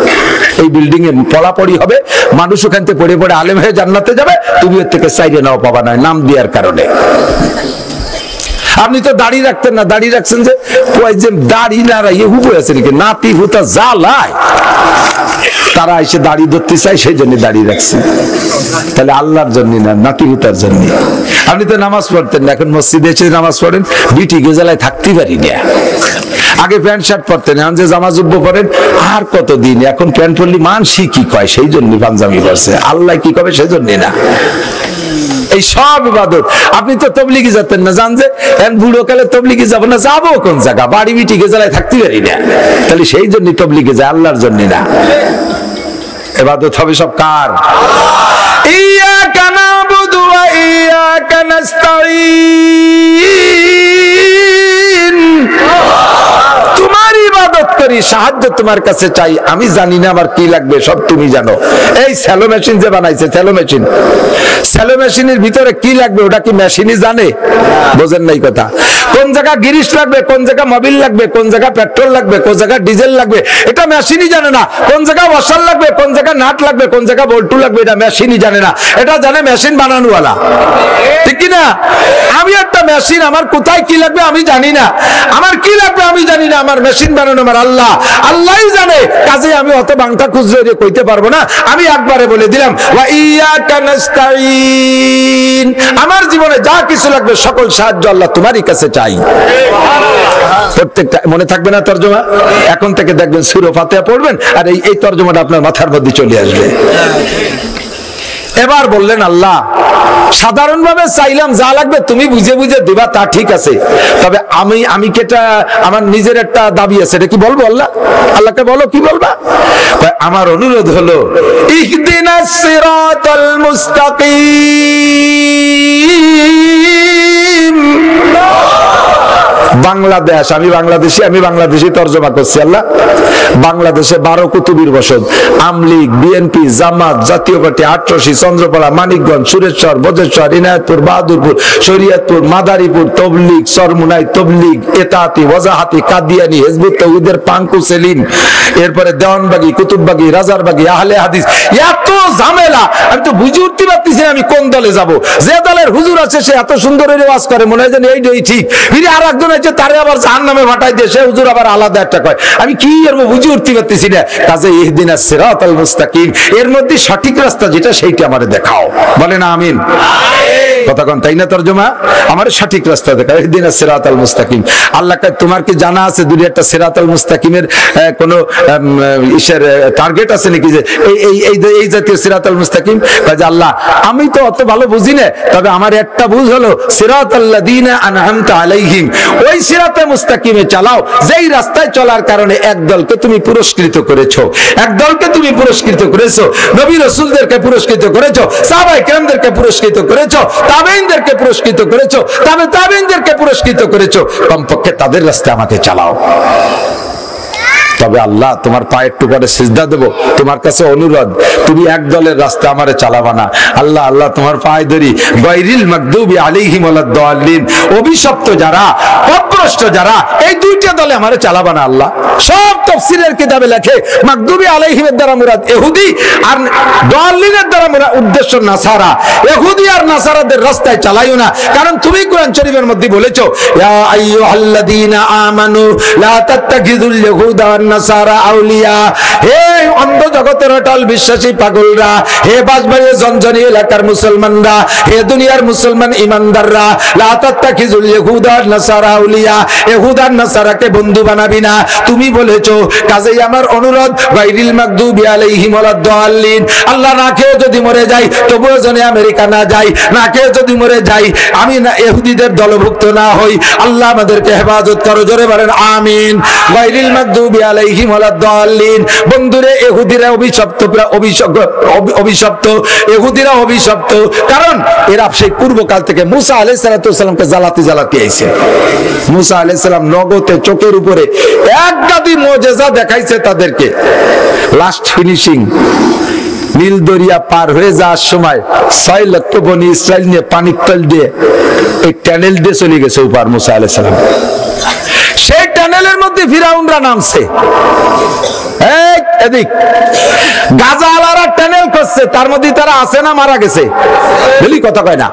[SPEAKER 1] এই বিল্ডিং এ পড়াপড়ি হবে, মানুষ ওখান থেকে পড়ে পড়ে আলেম হয়ে জান্নাতে যাবে, তুমি এর থেকে চাইরে নাও পাবা না নাম দেওয়ার কারণে। আপনি তো দাড়ি রাখতেন না, দাড়ি রাখছেন যে কয় যে দাড়ি না রাখে হুবু আছে নাকি, নাতি হুতা জ্বালায়, তারা এসে দাড়ি ধরতে চায়, সেই জন্য দাড়ি রাখছে। তাহলে আল্লাহর জন্য না, নাতি হুতার জন্য। আপনি তো নামাজ পড়তেন না, এখন মসজিদে এসে নামাজ পড়েন, বিটি গেজালায় থাকতে পারি না। আগে প্যান্ট শার্ট পরতেন, এখন যে জামা জুব্বো পরেন, আর কতদিন এখন প্যান্ট পরলি মানসি কি কয়, সেই জন্য পাঞ্জাবি পরছে, আল্লাহ কি কবে সেই জন্য না। এই সব ইবাদত। আপনি তো তবলিগি যেতেন না, জান যে বুড়ো কালে তবলিগি যাবো না, যাবো কোন জায়গা, বাড়ি বিটি গেজালায় থাকতে পারি না, তাহলে সেই জন্য তবলিগে যায়, আল্লাহর জন্য না। ইবাদত হবে সব কার? ইয়াকা নাবুদু ওয়া ইয়াকা নাস্তাঈন, তোমার ইবাদত করি, সাহায্য তোমার কাছে চাই, আমি জানি না আমার কি লাগবে, সব তুমি জানো। এই স্যালো মেশিন যে বানাইছে, স্যালো মেশিনের ভিতরে কি লাগবে ওটা কি মেশিনই জানে? বোঝেন নাই কথা। কোন জায়গা গিরিশ লাগবে, কোন জায়গা মোবিল লাগবে, কোন জায়গা পেট্রোল লাগবে, কোন জায়গা ডিজেল লাগবে, এটা মেশিনই জানে না। কোন জায়গা ওয়াশার লাগবে, কোন জায়গা নাট লাগবে, কোন জায়গা বল্টু লাগবে, এটা মেশিনই জানে না, এটা জানে মেশিন বানানোওয়ালা, ঠিক কি না? আমি একটা মেশিন, আমার কোথায় কি লাগবে আমি জানি না, আমার কি লাগবে আমি জানি না, আমার মেশিন বানানো আমার আল্লাহই জানে। কাজে আমি অত বাংটা খুঁজে কইতে পারবো না। আমি একবারে বলে দিলাম, ওয়া ইয়াকা নাস্তাঈন, আমার জীবনে যা কিছু লাগবে সকল সাহায্য আল্লাহ তোমারই কাছে চাই। প্রত্যেকটা মনে থাকবে না তরজমা? এখন থেকে দেখবেন সূরা ফাতিহা পড়বেন আর এই তরজমাটা আপনার মাথার মধ্যে চলে আসবে। এবার বললেন আল্লাহ, সাধারণভাবে চাইলাম যা লাগবে তুমি বুঝে বুঝে দিবা, তা ঠিক আছে, তবে আমি কেটা আমার নিজের একটা দাবি আছে, এটা কি বলবো? আল্লাহকে বলো, কি বলবা? আমার অনুরোধ হলো ইহদিনাস সিরাতাল মুস্তাকিম। বাংলাদেশ, আমি বাংলাদেশি তরজমা করছি। আল্লাহ, বাংলাদেশে 12 কুতুবির বসত, আমলিগ, বিএনপি, জামাত, জাতীয় পার্টি, আটরশি, চন্দ্রপাড়া, মানিকগঞ্জ, সুরেশ্বর, বজেশ্বর, ইনায়তপুর, বাহাদুরপুর, শরীয়তপুর, মাদারীপুর, তবলিগ, সরমুনাই তবলিগ, এতাতি, ওয়াজাহাতি, কাদিয়ানি, হিজবুত তাওহীদের পাঙ্কু সেলিম, এরপরে দেওয়ানবাগি, কুতুববাগি, রাজারবাগি, আহলে হাদিস, এত ঝামেলা, আমি তো বুঝে উঠতে পারতেছি আমি কোন দলে যাব। যে দলের হুজুর আছে সে এত সুন্দর ওয়াজ করে, মনে হয় যেন এইটাই ঠিক, ফিরে আর একজন আছে তারে আবার জাহান্নামে ফাটাই দিয়ে সে হুজুর আবার আলাদা একটা কয়, আমি কি এর বুঝে উঠতে পারতেছি না। কাজে ইহদিনাস সিরাতাল মুস্তাকিম, এর মধ্যে সঠিক রাস্তা যেটা সেইটা আমারে দেখাও, বলেন আমিন। কথা কোন তাই না? তরজমা, আমার সঠিক রাস্তা দেখাও, ইহদিনাস সিরাতাল মুস্তাকিম। আল্লাহ কয় তোমার কি জানা আছে দুনিয়া একটা সিরাতাল মুস্তাকিমের কোন ইসের টার্গেট আছে নাকি, যে এই জাতীয় সিরাতাল মুস্তাকিম? কয় যে আল্লাহ আমি তো অত ভালো বুঝি না, তবে আমার একটা বুঝ হলো সিরাতাল্লাযীনা আনআমতা আলাইহিম, ওই সিরাতে মুস্তাকিমে চালাও যেই রাস্তায় চলার কারণে এক দলকে তুমি পুরস্কৃত করেছো, নবী রাসূলদেরকে পুরস্কৃত করেছো, সাহাবায়ে কেরামদেরকে পুরস্কৃত করেছো, তাবেঈনদেরকে পুরস্কৃত করেছো, তাবেঈনদেরকে পুরস্কৃত করেছো, কমপক্ষে তাদের রাস্তায় আমাকে চালাও। তবে আল্লাহ তোমার পায়ের টুকারে সিজদা দেব, তোমার কাছে অনুরোধ, তুমি এক দলের রাস্তা আমারে চালাবা না। আল্লাহ তোমার পায়ে ধরি, গায়রিল মাগদুবি আলাইহিম ওয়ালাদ-দাল্লিন, অভিশপ্ত যারা, পথভ্রষ্ট যারা, এই দুইটা দলে আমারে চালাবা না। আল্লাহ সব তাফসীরের কিতাবে লেখে মাগদুবি আলাইহিমের দ্বারা মুরাদ ইহুদি, আর দাল্লিনের দ্বারা মুরাদ উদ্দেশ্য নাসারা। ইহুদি আর নাসারাদের রাস্তায় চালাইও না, কারণ তুমি কোরআন শরীফের মধ্যে বলেছো, ইয়া আইয়ুহাল্লাযীনা আমানু লা তাত্তাখিযুল ইয়াহুদা নাসারা আউলিয়া, হে অন্ধ জগতের অটল বিশ্বাসী পাগলরা, হে বাঁশবাড়ি জনজনি এলাকার মুসলমানরা, হে দুনিয়ার মুসলমান ইমানদাররা, লা তাত্তাখিজুল ইহুদা ওয়ান নাসারা আউলিয়া, ইহুদ আর নাসারাকে বন্ধু বানাবি না তুমি বলেছো। কাজেই আমার অনুরোধ, গায়রিল মাগদুবি আলাইহিম ওয়ালাদ-দাল্লিন, আল্লাহ না খেয়ে যদি মরে যাই তবুও যেন আমেরিকা না যাই, না খেয়ে যদি মরে যাই আমি না ইহুদিদের দলভুক্ত না হই। আল্লাহ আমাদেরকে হেফাজত করো, জোরে বলেন আমিন। গায়রিল মাগদুবি আলাইহিম ওয়ালাদ-দাল্লিন। বন্ধুরে ইহুদিরা অভিশপ্ত, অভিশপ্ত ইহুদিরা অভিশপ্ত, কারণ এরা সেই পূর্বকাল থেকে মুসা আলাইহিস সালামকে জ্বালাতে জ্বালাতে আইছে। মুসা আলাইহিস সালাম নগদে চোখের উপরে এক গাদি মুজিজা দেখাইছে তাদেরকে। লাস্ট ফিনিশিং, নীল দরিয়া পার হয়ে যাওয়ার সময় 6 লক্ষ বনি ইসরাইল নিয়ে পানির তল দিয়ে এই টানেল দিয়ে চলে গেছে উপর মুসা আলাইহিস সালাম। সেই টানেলের মধ্যে ফিরাউনরা নামছে। এদিক গাজা আলারা টানেল করছে, তার মধ্যে তারা আছে না মারা গেছে? বলি কথা কয় না।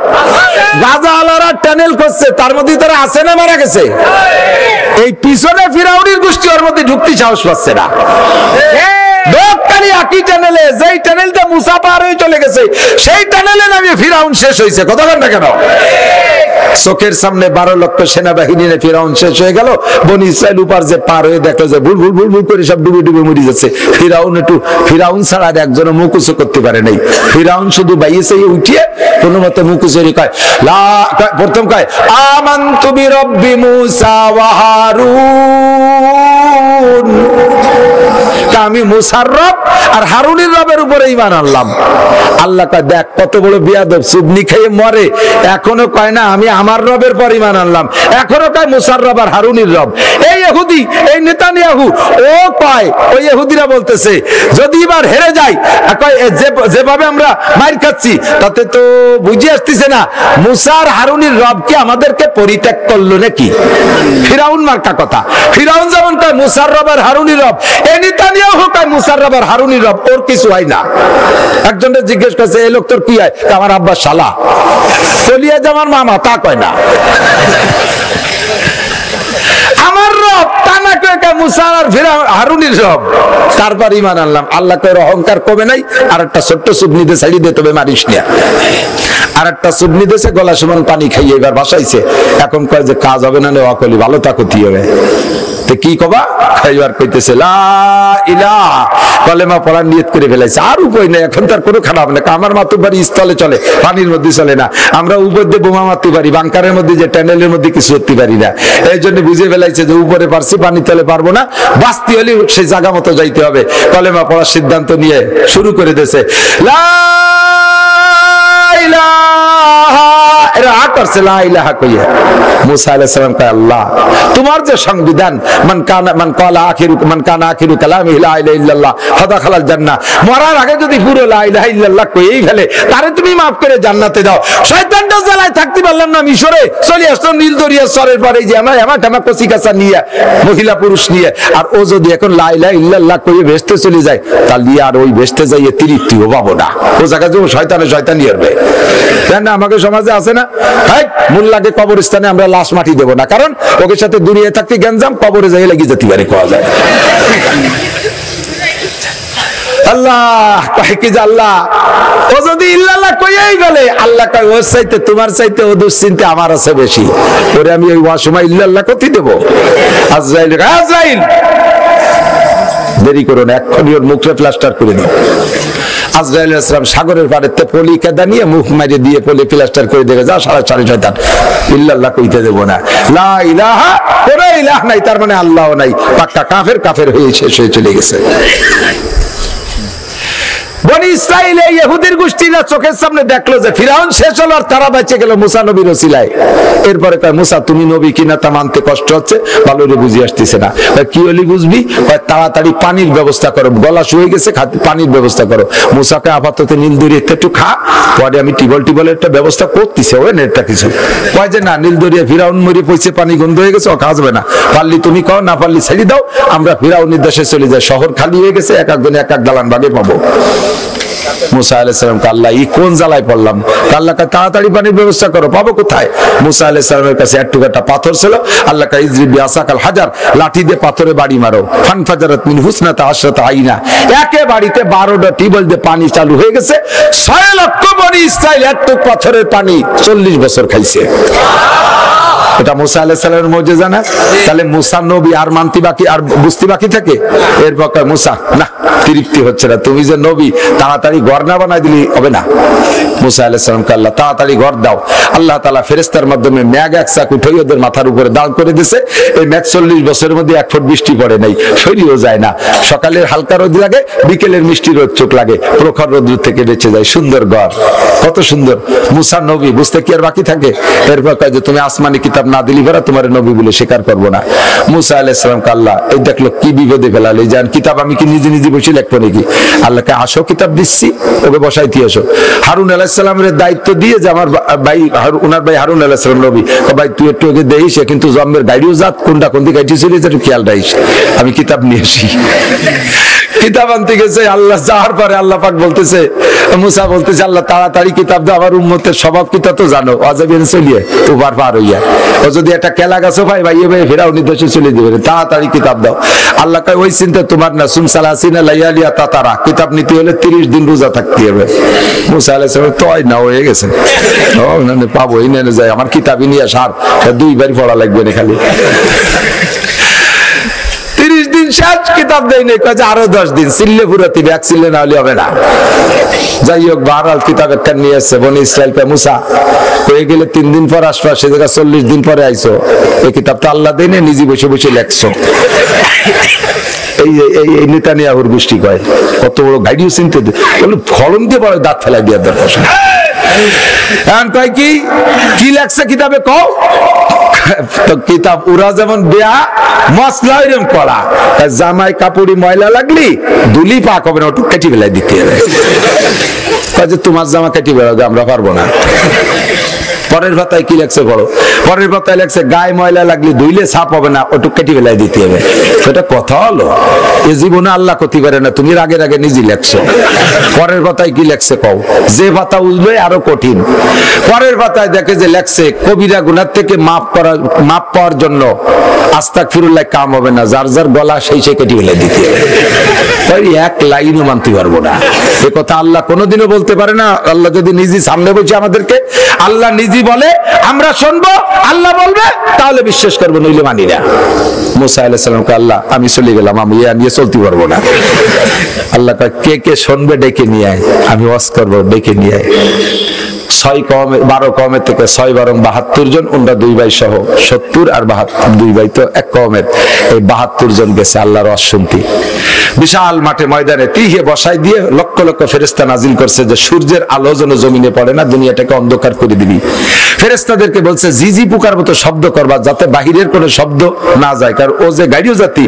[SPEAKER 1] গাজা আলারা টানেল করছে, তার মধ্যে তারা আছে না মারা গেছে? এই পিছনে ফিরাউনের গোষ্ঠী ওর মধ্যে ঢুকতে সাহস পাচ্ছে না। একই টানেলে, যেই টানেলটা মুসা পার হয়ে চলে গেছে সেই টানেলে নামিয়ে ফিরাউন শেষ হয়েছে। কথা বলেন না কেন? চোখের সামনে 12 লক্ষ সেনাবাহিনী নিয়ে ফিরাউন শেষ হয়ে গেল। বনি ইসরাইল উপর যে পার হয়ে দেখলো যে ভুল ভুল ভুল ভুল করে সব ডুবে ডুবে মরে যাচ্ছে। ফিরাউন ছাড়া আর একজনও মুখ উঁচু করতে পারে নাই। ফিরাউন শুধু বাইয়েছে উঠিয়ে কোনো মতে মুখ উঁচু কয়, প্রথম কয় আমানতু বিরব্বি মুসা ওয়া হারুন, আমি মুসার রব আর হারুনের রবের উপরে ঈমান আনলাম। আল্লাহ কয় দেখ কত বড় বিয়াদব, সুবনি খেয়ে মরে, এখনো কয় না আমি আমার রবের পর ঈমান আনলাম, এখনো কয় মুসার রব আর হারুনের রব। এই ইহুদি, এই নেতানিয়াহু, ও কয়, ওই ইহুদিরা বলতেছে যদি এবার হেরে যাই, কয় যেভাবে আমরা মার খাচ্ছি তাতে তো বুঝে আসতেছে না মুসার হারুনের রব কি আমাদেরকে পরিত্যাগ করলো নাকি? ফিরাউন মার্কা কথা। ফিরাউন যেমন কয় মুসার রব আর হারুনের রব, এই নেতানিয়াহু কয় মুসার রব আর হারুনের রব, ওর কিছু হয় না। একজনের জিজ্ঞেস করছে এই লোক তোর কি হয়? আমার আব্বা শালা, কলিয়া জামার মামা, তা কয় না। আমার রব তা না কয় মুসার আর হারুনের রব। তারপর ঈমান আনলাম। আল্লাহ কয় অহংকার কমে নাই, আর একটা ছোট্ট সুবনিতে ছাড়ি দিয়ে তবে মারিস না। আর একটা সুবনি দেশে গলা সমান পানি খাইয়ে এবার ভাসাইছে। এখন কয় যে কাজ হবে না, নেওয়া করলি ভালো তা ক্ষতি হবে। কি কবা? খাইবার কইতেছে লা ইলাহা, কলেমা পড়ার নিয়ত করে ফেলাইছে। আর উপায় নেই, এখন তার কোনো খারাপ না। আমার মাতুর বাড়ি স্থলে চলে, পানির মধ্যে চলে না। আমরা উপর দিয়ে বোমা মারতে পারি, বাংকারের মধ্যে যে টানেলের মধ্যে কিছু করতে পারি না। এই জন্য বুঝে ফেলাইছে যে উপরে পারছি, পানি তলে পারবো না, বাঁচতে হলে সেই জায়গা মতো যাইতে হবে। কলেমা পড়ার সিদ্ধান্ত নিয়ে শুরু করে দিয়েছে লা ইলাহা, এরা করছে লা ইলাহা কইয়া। মুসা আলাইহিস সালাম কয় আল্লাহ তোমার যে সংবিধান, মান কালা আখিরু কালামিহি লা ইলাহা ইল্লাল্লাহ ফাদাখালাল জান্নাহ, মরার আগে যদি পুরো লা ইলাহা ইল্লাল্লাহ কইই ফেলে তারে তুমি maaf করে জান্নাতে দাও। শয়তানটা জ্বালায় থাকতে পারলাম না, মিশরে চলে আসলাম নীল দরিয়া সরের পারে, যে আমার কচি কাঁচা নিয়ে, মহিলা পুরুষ নিয়ে। আর ও যদি এখন লা ইলাহা ইল্লাল্লাহ কইয়ে ভেস্তে চলে যায়, তাহলে আর ওই ভেস্তে যাইয়ে তৃপ্তিও পাবো না। ও জায়গায় যে শয়তানি হবে। কেন আমাকে সমাজে আছে না, মোল্লাকে কবরস্থানে আমরা লাশ মাটি দেব না, কারণ ওকে সাথে দুনিয়ায় থাকতে গ্যাঞ্জাম, কবরে যাই লাগি যেতে পারে, কোয়া যায়। আল্লাহ কয় কি যে আল্লাহ ও যদি ইল্লাল্লাহ কইয়াই গেলে, আল্লাহ কয় ওর চাইতে তোমার চাইতে ও দুশ্চিন্তা আমার আছে বেশি, ওরে আমি ওই সময় ইল্লাল্লাহ কতি দেব। আজরাইল দেরি করো না, এক্ষুনি ওর মুখে প্লাস্টার করে দাও। আজরাইল আলাইহিস সালাম সাগরের পাড়েতে পলি কেদা নিয়ে মুখ মারিয়ে দিয়ে পলি প্লাস্টার করে দেখে যা সাড়ে শয়তান, ইল্লাল্লাহ কইতে দেব না। লা ইলাহা, কোন ইলাহ নাই, তার মানে আল্লাহও নাই, পাক্কা কাফের হয়ে শেষ হয়ে চলে গেছে। বনি ইসরাইল এই ইহুদির গোষ্ঠীরা চোখের সামনে দেখলো যে ফিরাউন শেষ হলো আর তারা বেঁচে গেল মুসা নবীর ওসিলায়। এরপরে কয় মুসা তুমি নবী কিনা তা মানতে কষ্ট হচ্ছে, ভালো করে বুঝে আসতেছে না। কি হলি বুঝবি? তাড়াতাড়ি পানির ব্যবস্থা করো, গলা শুয়ে গেছে, পানির ব্যবস্থা করো। মুসাকে আপাতত নীল দরিয়া একটু খা, পরে আমি টিবলের একটা ব্যবস্থা করতেছি, ওই নেটটা কিছু কয় যে না, নীল দরিয়া ফিরাউন মরে পড়ছে, পানি গন্ধ হয়ে গেছে, ও খাওয়াবে না, পারলি তুমি খাও, না পারলি ছেড়ে দাও, আমরা ফিরাউনের দেশে চলে যাই, শহর খালি হয়ে গেছে, এক একজনে এক এক দালান ভাগে পাবো। মুসা আলাইহিস সালামকে আল্লাহ কোন জ্বালায় পড়লাম, আল্লাহ তাড়াতাড়ি পানির ব্যবস্থা করো, পাবো কোথায়? মুসা আলাইহিস সালামের কাছে এক টুকরা পাথর ছিল, আল্লাহ কা ইজরিব বিআসাকাল হাজার, লাঠি দিয়ে পাথরে বাড়ি মারো, ফানফাজারাত মিন হুসনাতা আশরাতা আইনা, একে বাড়িতে 12টা টিউবওয়েল দিয়ে পানি চালু হয়ে গেছে। 6 লক্ষ বনি ইসরাইল এক টুক পাথরের পানি 40 বছর খাইছে। এটা মুসা আলাইহিস সালামের মুজিজা না? তাহলে মুসা নবী আর মানতি বাকি আর বুঝতে বাকি থাকে? এরপর মুসা না, তৃপ্তি হচ্ছে না, তুমি যে নবী তাড়াতাড়ি ঘর না বানাই দিলি হবে না। মুসা আলাইহিস সালামকে আল্লাহ তাড়াতাড়ি ঘর দাও। আল্লাহ তাআলা ফেরেশতার মাধ্যমে মেঘ এক চাক উঠাই ওদের মাথার উপরে দাঁড় করে দিয়েছে। এই মেঘ 40 বছরের মধ্যে 1 ফুট বৃষ্টি পড়ে নাই, সরিয়েও যায় না। সকালের হালকা রোদ লাগে, বিকেলের মিষ্টি রোদ চোখ লাগে, প্রখর রোদ থেকে বেঁচে যায়। সুন্দর ঘর, কত সুন্দর। মুসা নবী বুঝতে কি আর বাকি থাকে? এরপর কয় যে তুমি আসমানি কিতাব না দিলি ভরা তোমার নবী বলে স্বীকার করবো না। মুসা আলাইহিস সালামকে আল্লাহ এই দেখলো কি বিপদে ফেলাল, এই জান কিতাব আমি কি নিজে নিজে বসে লিখবো নাকি? আল্লাহকে আসো কিতাব দিচ্ছি, ওকে বসাইতে আসো। হারুন আলাইহিস সালামের দায়িত্ব দিয়ে যে আমার ভাই ওনার ভাই হারুন আলাইহিস সালাম নবী, ভাই তুই একটু ওকে দেখিস, কিন্তু জম্মের গাড়িও জাত কোনটা কোন দিকে গাইতেছিল একটু খেয়াল রাখিস, আমি কিতাব নিয়ে আসি। কিতাব আনতে গেছে, আল্লাহ যাওয়ার পরে আল্লাহ পাক বলতেছে, মুসা বলতেছে আল্লাহ তাড়াতাড়ি কিতাব দাও, আমার উম্মতের স্বভাব কিতাব তো জানো, অজাবেন চলিয়ে তো পার হইয়া, ও যদি একটা কেলা গাছও ভাই ভাই এভাবে ফেরাও নির্দেশে চলে দেবে, তাড়াতাড়ি কিতাব দাও। আল্লাহ কয় ওই চিন্তা তোমার না, সুম সালাসিনা লাইয়ালিয়া তাতারা, কিতাব নিতে হলে 30 দিন রোজা থাকতে হবে। মুসা আলাইহিস সালাম তয় না হয়ে গেছে, ও না পাবো এই নেনে যায়, আমার কিতাবই নিয়ে সার 2 বার পড়া লাগবে না খালি। 30 দিন শেষ, কিতাব দেয় নাই, কাজে আরো 10 দিন চিল্লে পুরাতে, এক চিল্লে না হলে হবে না। যাই হোক বাহারাল কিতাব একটা নিয়ে এসছে বনি ইসরাইল পে মুসা হয়ে গেলে 3 দিন পর আসবা, সে জায়গা 40 দিন পরে আইসো, এই কিতাব তো আল্লাহ দেয় না, নিজে বসে বসে লেখছো। এই নেতানিয়াহুর গোষ্ঠী কয় কত বড় গাইডিও চিনতে ফলন দিয়ে বড় দাঁত ফেলা দিয়ে দরকার। এখন কয় কি লেখছে কিতাবে কও? তো কিতাব ওরা যেমন বেয়া মশলা এরকম করা, জামাই কাপড়ি ময়লা লাগলি দুলি পাক হবে না, ওটু কেটে বেলায় দিতে হবে। তোমার জামা কেটে বেড়াবে, আমরা পারবো না। পরের পাতায় কি লেখছে পড়ো, পরের পাতায় লেখছে গায়ে ময়লা লাগলে ধুইলে সাপ হবে না, ওটু কেটে বেলায় দিতে হবে। সেটা কথা হলো? এ জীবনে আল্লাহ করতে পারে না, তুমি আগের আগে নিজে লেখছো। পরের পাতায় কি লেখছে কও? যে পাতা উঠবে আরো কঠিন। পরের পাতায় দেখে যে লেখছে কবিরা গুনার থেকে মাপ পাওয়ার জন্য আস্তাগফিরুল্লাহ কাম হবে না, যার যার গলা সেই কেটে বেলায় দিতে হবে। এক লাইনও মানতে পারবো না, এ কথা আল্লাহ কোনোদিনও বলতে পারে না। আল্লাহ যদি নিজে সামনে বলছে আমাদেরকে, আল্লাহ নিজে বলে আমরা শুনবো, আল্লাহ বলবে তাহলে বিশ্বাস করবো, নইলে মানি না। মুসা আলাইহিস সালামকে আল্লাহ আমি চলে গেলাম, আমি নিয়ে চলতে পারবো না। আল্লাহ কে কে শুনবে ডেকে নিয়ে আয়, আমি ওয়াজ করবো, ডেকে নিয়ে আয়। 12 কওমের থেকে 6 বারং 72 জন, ওনারা 2 ভাই সহ 70 আর 2 ভাই তো এক কওমের, এই 72 জন গেছে আল্লাহর ওয়াজ শুনতে। বিশাল মাঠে ময়দানে তিহে বসাই দিয়ে লক্ষ লক্ষ ফেরেশতা নাজিল করছে যে সূর্যের আলো যেন জমিনে পড়ে না, দুনিয়াটাকে অন্ধকার করে দিবি। ফেরেশতাদেরকে বলছে জিজি পোকার মতো শব্দ করবা, যাতে বাহিরের কোনো শব্দ না যায়, কারণ ও যে গাড়িও জাতি,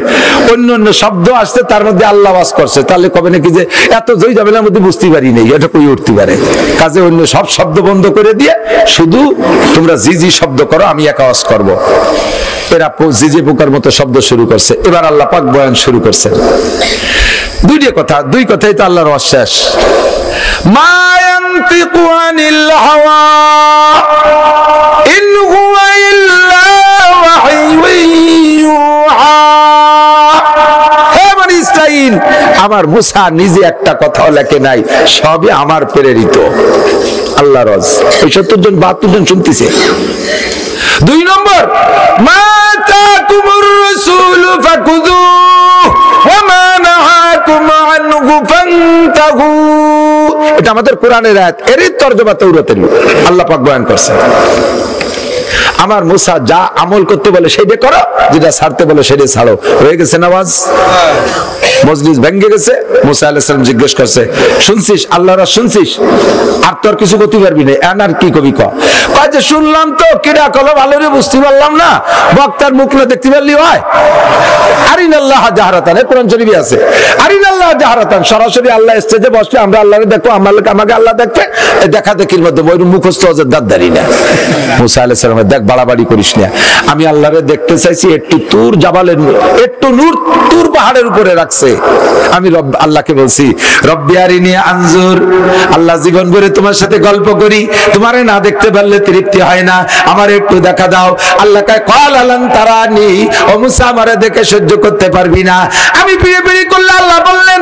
[SPEAKER 1] অন্য অন্য শব্দ আসছে তার মধ্যে আল্লাহ ওয়াজ করছে, তাহলে কবে নাকি যে এত জয় যাবেলার মধ্যে বুঝতে পারি নেই, এটা কই উঠতে পারে। কাজে অন্য সব শব্দ বন্ধ করে দিয়ে শুধু তোমরা জিজি শব্দ করো, আমি একা ওয়াজ করব। এরা জিজি পোকার মতো শব্দ শুরু করছে। এবার আল্লাহ পাক বয়ান শুরু করছেন। দুই কথাই তো আল্লাহর ওয়াজ শেষ। মা ইয়ানতিকু আনিল হাওয়া ইন হুয়া ইল্লা ওয়াহয়ুন ইউহা। হে বনি ইসরাইল, আমার মুসা নিজে একটা কথাও লেখে নাই, সবই আমার প্রেরিত। আল্লাহর ওয়াজ এই 70 জন 72 জন শুনতেছে। 2 নম্বর, মা তাকুমুর রাসূলু ফাকুযুহু ওয়া মা নাহাকুম আনহু ফান্তাহু। এটা আমাদের কোরআনের আয়াত, এরই তরজমা তাওরাতের। আল্লাহ পাক বয়ান করছেন আমার মুসা যা আমল করতে বলে সেটা করো, যেটা ছাড়তে বলে সেটা ছাড়ো। হয়ে গেছে নামাজ, মজলিস ভেঙে গেছে। মুসা আলাইহিস সালাম জিজ্ঞেস করছে শুনছিস আল্লাহর শুনছিস, আর তোর কিছু করতে পারবি না, আর কি কবি কয় যে শুনলাম তো কিরা কল ভালো রে বুঝতে পারলাম না, বক্তার মুখ না দেখতে পারলি হয়। আরিনাল্লাহ জাহরাতান, কোরআন শরীফে আছে আরিনাল্লাহ জাহরাতান, সরাসরি আল্লাহ স্টেজে বসলে আমরা আল্লাহরে দেখো, আমাকে আল্লাহ দেখবে। দেখা দেখির মধ্যে ওই মুখস্থ হজের দাঁড়ি না। মুসা আলাইহিস সালামের দেখ বাড়াবাড়ি করিস না, আমি আল্লাহরে দেখতে চাইছি, একটু তুর জাবালের একটু নূর তুর পাহাড়ের উপরে রাখছে, আমাকে? আমি আল্লাহকে বলছি রব্বি আরিনি আনজুর, আল্লাহ জীবন ভরে তোমার সাথে গল্প করি, তোমারে না দেখতে পারলে তৃপ্তি হয় না, আমার একটু দেখা দাও। আল্লাহ কয় ক্বাল আলান তারানি, ও মুসা আমারে দেখে সহ্য করতে পারবি না। আমি পিড়ে পিড়ে করলে আল্লাহ বললেন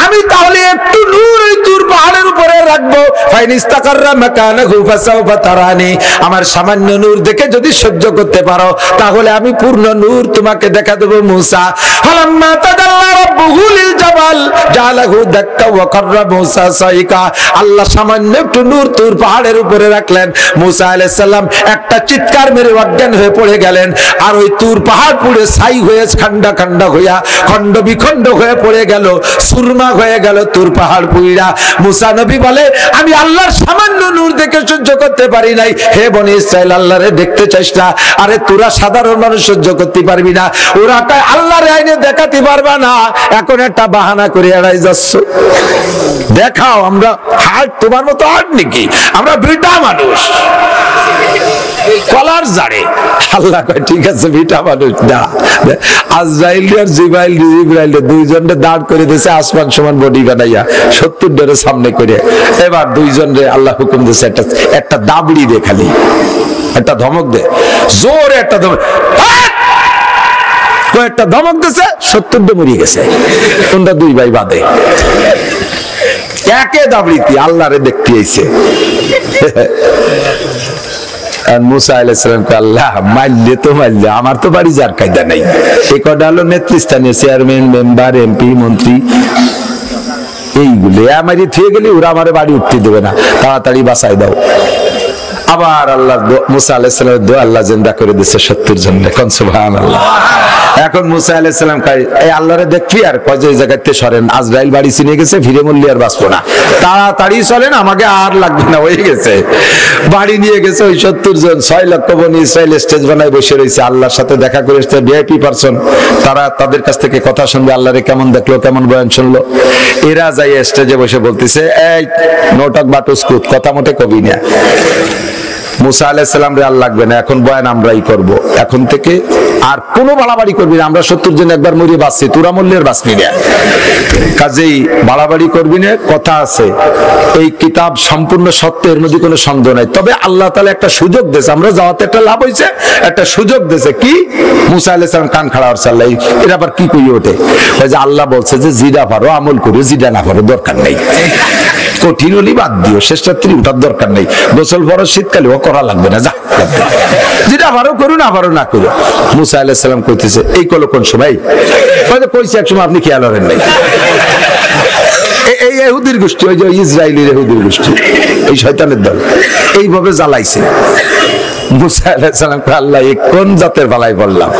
[SPEAKER 1] আমি তাহলে একটু নূর ওই তুর পাহাড়ের উপরে রাখবো, ফাইন ইস্তাকাররা মাকানাহু ফাসাউফা তারানি, আমার সামান্য নূর দেখে যদি সহ্য করতে পারো তাহলে আমি পূর্ণ নূর তোমাকে দেখা দেব মুসা। ফালাম্মা তাদাল্লা রাব্বুহু লিল জাবাল জালাহু দাক্কা ওয়া কাররা মুসা সাইকা, আল্লাহ সামান্য একটু নূর তুর পাহাড়ের উপরে রাখলেন, মুসা আলাইহিস সালাম একটা চিৎকার মেরে অজ্ঞান হয়ে পড়ে গেলেন, আর ওই তুর পাহাড় পুড়ে ছাই হয়ে খান্ডা খান্ডা হইয়া খণ্ড বিখণ্ড হয়ে পড়ে গেল, সুরমা হয়ে গেল তুর পাহাড় পুইড়া। মুসা নবী বলে আমি আল্লাহর সামান্য নূর দেখে সহ্য করতে পারি নাই। হে বনি ইসরাইল, আল্লাহরে দেখতে চাইস না? আরে তোরা সাধারণ মানুষ সহ্য করতে পারবি না, ওরা কয় আল্লাহর আইনে দেখাতে পারবা না, এখন একটা বাহানা করে এড়াই যাচ্ছ। দেখাও, আমরা হার্ট তোমার মতো হার্ট নাকি? আমরা বিটা মানুষ, কলার জাড়ে। আল্লাহ কয় ঠিক আছে বিটা মানুষ না। আজরাইল আর জিবরাইল দুইজনে দাঁড় করে দিয়েছে আসমান সমান বডি বানাইয়া 70 ডের সামনে করে। এবার দুইজনে আল্লাহ হুকুম দিয়েছে একটা দাবড়ি দে, খালি একটা ধমক দে, জোরে একটা ধমক, একটা ধমক দিয়েছে 70 ডে মরে গেছে। তোমরা দুই ভাই বাদে একে দাবড়িতে আল্লাহরে দেখতে আইছে। মুসা আলাইহিস সালামকে আল্লাহ মারলে তো মারলে, আমার তো বাড়ি যার কায়দা নাই। এই কটা হলো নেতৃস্থানীয় চেয়ারম্যান, মেম্বার, এমপি, মন্ত্রী, এইগুলো আমারই থুয়ে গেলে ওরা আমার বাড়ি উঠতে দেবে না, তাড়াতাড়ি বাঁচাই দাও। আবার আল্লাহ মুসা আলাইহিস সালামের দোয়া আল্লাহ জিন্দা করে দিয়েছে 70 জন। কোন সুবহানাল্লাহ। এখন মুসা আলাইহিস সালাম কয় এই আল্লাহরে দেখবি আর কয় যে জায়গাতে সরেন, আজরাইল বাড়ি চিনে গেছে, ফিরে মরলি আর বাঁচবো না, তাড়াতাড়ি চলেন, আমাকে আর লাগবে না, হয়ে গেছে। বাড়ি নিয়ে গেছে ওই 70 জন। 6 লক্ষ বনি ইসরাইল স্টেজ বানায় বসে রয়েছে, আল্লাহর সাথে দেখা করে এসেছে ভিআইপি পারসন, তারা তাদের কাছ থেকে কথা শুনবে, আল্লাহরে কেমন দেখলো, কেমন বয়ান শুনলো। এরা যাই স্টেজে বসে বলতেছে এই নোটক বাটুসকুত, কথা মতে কবি না। মুসা আলাইহিস সালাম রে আর লাগবে না, এখন বয়ান আমরাই করব, এখন থেকে আর কোনো বাড়াবাড়ি করবি না, আমরা 70 জন একবার মরিয়ে বাঁচছি, তোরা মরলে আর বাঁচবি না, কাজেই বাড়াবাড়ি করবি না। কথা আছে এই কিতাব সম্পূর্ণ সত্য, এর মধ্যে কোনো সন্দেহ নাই। তবে আল্লাহ তাআলা একটা সুযোগ দিয়েছে, আমরা যাওয়াতে একটা লাভ হয়েছে, একটা সুযোগ দিয়েছে। কি? মুসা আলাইহিস সালাম কান খাড়া হচ্ছে, আল্লাহ এর আবার কি কই ওঠে, ওই যে আল্লাহ বলছে যে জিরা পারো আমল করো, জিরা না পারো দরকার নেই, কঠিন হলি বাদ দিও, শেষ রাত্রি উঠার দরকার নেই, গোসল পরো শীতকালে ও করা লাগবে না, যা যেটা পারো করো, না পারো না করো। মুসা আলাইহিস সালাম কইতেছে এই কল কোন সময়? কইছে এক সময় আপনি খেয়াল করেন নাই। এই ইহুদির গোষ্ঠী, ওই যে ইসরায়েলের ইহুদির গোষ্ঠী, এই শয়তানের দল এইভাবে জ্বালাইছে। মুসা আলাইহিস সালাম আল্লাহ কোন জাতের বালাই বললাম,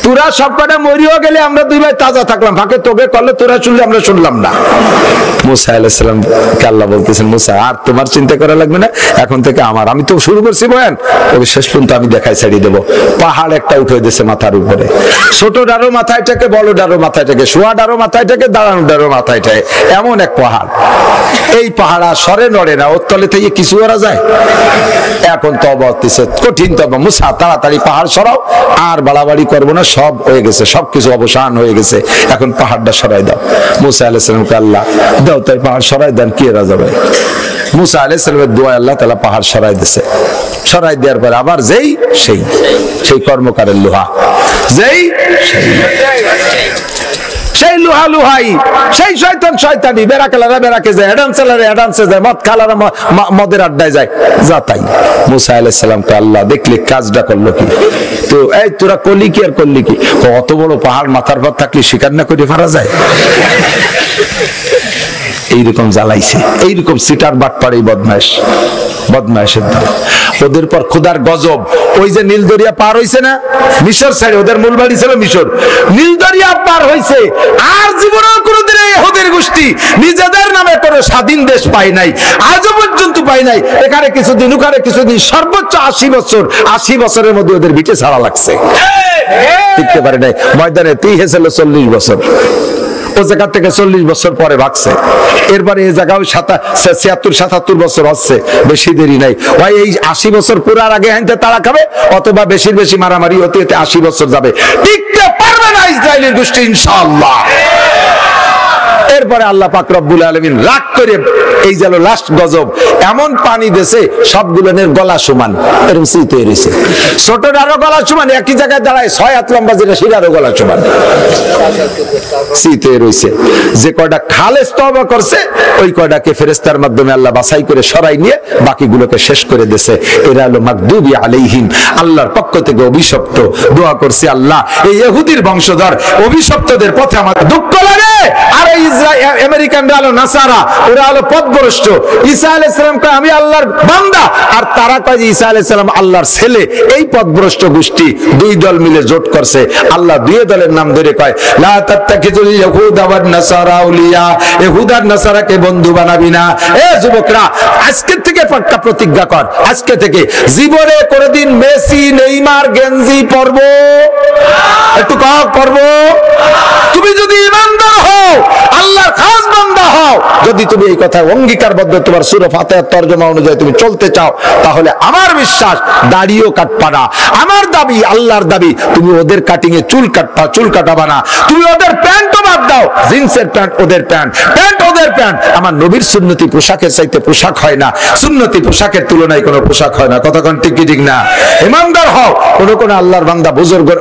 [SPEAKER 1] তোরা সব কটা মরিও গেলে আমরা দুই ভাই তাজা থাকলাম, ফাঁকে তোকে করলে তোরা শুনলে আমরা শুনলাম না। মুসা আলাইহিস সালাম কে আল্লাহ বলতেছেন মুসা আর তোমার চিন্তা করা লাগবে না, এখন থেকে আমার, আমি তো শুরু করছি বয়ান, ওকে শেষ পর্যন্ত আমি দেখাই ছাড়িয়ে দেবো। পাহাড় একটা উঠে দিয়েছে মাথার উপরে, ছোট ডারো মাথায় থাকে, বড় ডারো মাথায় থাকে, শোয়া ডারো মাথায় থাকে, দাঁড়ানো ডারো মাথায় থাকে, এমন এক পাহাড়। এই পাহাড় আর সরে নড়ে না, ওর তলে থেকে কিছু করা যায়? এখন তওবা হচ্ছে, কঠিন তওবা। মুসা তাড়াতাড়ি পাহাড় সরাও, আর বাড়াবাড়ি করবো না, সব হয়ে গেছে, সবকিছু অবসান হয়ে গেছে, এখন পাহাড়টা সরাই দাও। মুসা আলাইহিস সালামকে আল্লাহ দাও তাই পাহাড় সরাই দেন, কি এরা যাবে? মুসা আলাইহিস সালামের দোয়া আল্লাহ তাআলা পাহাড় সরাই দিয়েছে। সরাই দেওয়ার পরে আবার সেই কর্মকারের লোহা, সেই লোহা লোহাই, সেই শয়তান শয়তানি, বেরাকেলারা বেরাকে যায়, অ্যাডামসেলারে অ্যাডামসে যায়, মদ খালারা মদের আড্ডায় যায়, যা তাই। মুসা আলাইহিস সালামকে আল্লাহ দেখলে কাজটা করলো কি, তো এই তোরা করলি কি আর করলি কি? অত বড় পাহাড় মাথার পর থাকলে স্বীকার না করে পারা যায়? এইরকম জ্বালাইছে, এইরকম সিটার বাটপাড়ি বদমাইশের দল। ওদের পর খোদার গজব। ওই যে নীল দরিয়া পার হইছে না, মিশর সাইডে ওদের মূল বাড়ি ছিল মিশর, নীল দরিয়া পার হইছে, আর জীবনে কোনোদিন ইহুদির গোষ্ঠী নিজেদের নামে কোনো স্বাধীন দেশ পায় নাই, আজও পর্যন্ত পায় নাই। এখানে কিছুদিন, ওখানে কিছুদিন, সর্বোচ্চ 80 বছরের মধ্যে ওদের ভিটে ছাড়া লাগছে, টিকতে পারে নাই। ময়দানে তুই হেছিল 40 বছর, ও জায়গা থেকে 40 বছর পরে ভাগছে। এরপরে এই জায়গায় 76-77 বছর হচ্ছে, বেশি দেরি নাই। ভাই এই 80 বছর পুরার আগে হাইতে তারা খাবে, অথবা বেশি মারামারি হতে হতে 80 বছর যাবে, টিকতে পারবে না ইসরায়েলের গোষ্ঠী ইনশাআল্লাহ। এরপরে আল্লাহ পাক রব্বুল আলামিন রাগ করে এই যে লাস্ট গজব, এমন পানি দেশে সবগুলোর গলা সমান এরকম সি তৈরি হয়েছে, ছোটটারও গলা সমান, একই জায়গায় দাঁড়ায় 6 হাত লম্বা, যেটা সেটারও গলা সমান সি তৈরি হয়েছে। যে কয়টা খালেস তওবা করছে ওই কয়টাকে ফেরেশতার মাধ্যমে আল্লাহ বাছাই করে সরাই নিয়ে বাকিগুলোকে শেষ করে দিয়েছে। এরা হলো মাগদুবি আলাইহিম, আল্লাহর পক্ষ থেকে অভিশপ্ত। দোয়া করছি আল্লাহ এই ইহুদির বংশধর অভিশপ্তদের পথে আমার দুঃখ লাগে। আর এই আমেরিকানরা হলো নাসারা, ওরা হলো পথভ্রষ্ট। ঈসা আলাইহিস সালাম কয় আমি আল্লাহর বান্দা, আর তারা কয় যে ঈসা আলাইহিস সালাম আল্লাহর ছেলে। এই পথভ্রষ্ট গোষ্ঠী দুই দল মিলে জোট করছে। আল্লাহ দুই দলের নাম ধরে কয় লা তাত্তাকিজুল ইয়াহুদা ওয়ান নাসারা আউলিয়া, ইহুদ আর নাসারাকে বন্ধু বানাবি না। এ যুবকরা, আজকে থেকে পাক্কা প্রতিজ্ঞা কর, আজকে থেকে জীবনে কোনদিন মেসি নেইমার গেঞ্জি পরবো, একটু কও পরবো। তুমি যদি ঈমানদার হও, আল্লাহর খাস বান্দা হও, যদি তুমি এই কথা অঙ্গীকারবদ্ধ তোমার সূরা ফাতিহার তরজমা অনুযায়ী তুমি চলতে চাও, তাহলে আমার বিশ্বাস দাড়িও কাটবা না। আমার দাবি, আল্লাহর দাবি, তুমি ওদের কাটিং এ চুল কাটাবা না। তুমি ওদের প্যান্টও বাদ দাও, জিন্সের প্যান্ট ওদের প্যান্ট, প্যান্ট ওদের প্যান্ট। আমার নবীর সুন্নতি পোশাকের চাইতে পোশাক হয় না, সুন্নতি পোশাকের তুলনায় কোনো পোশাক হয় না। কতক্ষণ ঠিক কি ঠিক না? ইমানদার হও। কোন আল্লাহর বান্দা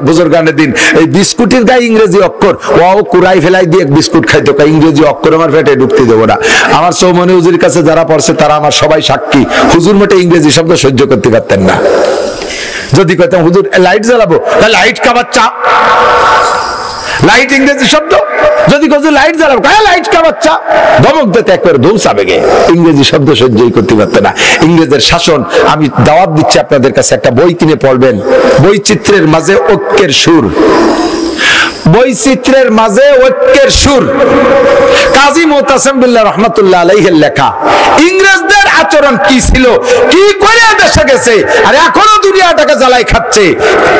[SPEAKER 1] বুজুর্গানের দিন এই বিস্কুটের গায়ে ইংরেজি অক্ষর, ও কুরাই ফেলাই দিয়ে বিস্কুট খাইতো, ইংরেজি অক্ষর আমার পেটে ঢুকতে দেবো না। আমার চৌমনি হুজুরের কাছে যারা পড়ছে তারা আমার সবাই সাক্ষী, হুজুর মোটে ইংরেজি শব্দ সহ্য করতে পারতেন না। যদি কইতাম হুজুর লাইট জ্বালাবো, লাইট খাবার চা, লাইট ইংরেজি শব্দ। যদি হুজুর লাইট জ্বালাবো, লাইট খাবার চা, ধমক দিতে একবারে ধুমসাবে গে, ইংরেজি শব্দ সহ্যই করতে পারতেন না। ইংরেজের শাসন। আমি দাওয়াত দিচ্ছি আপনাদের কাছে, একটা বই কিনে পড়বেন, বৈচিত্র্যের মাঝে ঐক্যের সুর। বৈচিত্র্যের মাঝে ঐক্যের সুর, কাজী মুতাসিম বিল্লাহ রাহমাতুল্লাহ আলাইহির লেখা। ইংরেজদের আচরণ কি ছিল, কি করে দেশে গেছে, আর এখনো দুনিয়াটাকে জ্বালাই খাচ্ছে,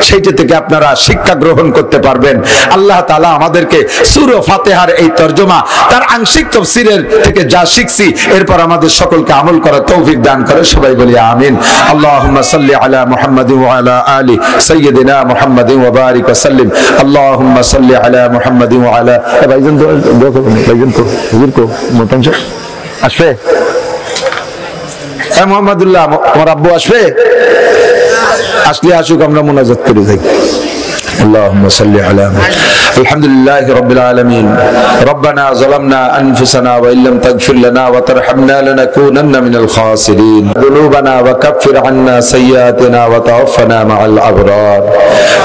[SPEAKER 1] সেইটা থেকে আপনারা শিক্ষা গ্রহণ করতে পারবেন। আল্লাহ তাআলা আমাদেরকে সূরা ফাতিহার এই তরজমা, তার আংশিক তাফসীরের থেকে যা শিখছি, এরপর আমাদের সকলকে আমল করার তৌফিক দান করে। সবাই বলি আমিন। আল্লাহুম্মা সাল্লি আলা মুহাম্মাদিন ওয়া আলা আলি সাইয়্যিদিনা মুহাম্মাদিন ওয়া বারিক ওয়া সাল্লিম। আল্লাহুম্মা সাল্লি আলা মুহাম্মাদিন ওয়া আলা। ভাইজান দোয়া করুন, ভাইজান তো হুজুর কো মোটামুটি আসবে। হ্যাঁ মোহাম্মদুল্লাহ, আমার আব্বু আসবে, আসলে আসুক, আমরা মুনাজাত করে যাই। اللهم صل على محمد. الحمد لله رب العالمين. ربنا ظلمنا أنفسنا وإن لم تغفر لنا وترحمنا لنكونن من الخاسرين. ذنوبنا وكفر عنا سيئاتنا وتوفنا مع الأبرار.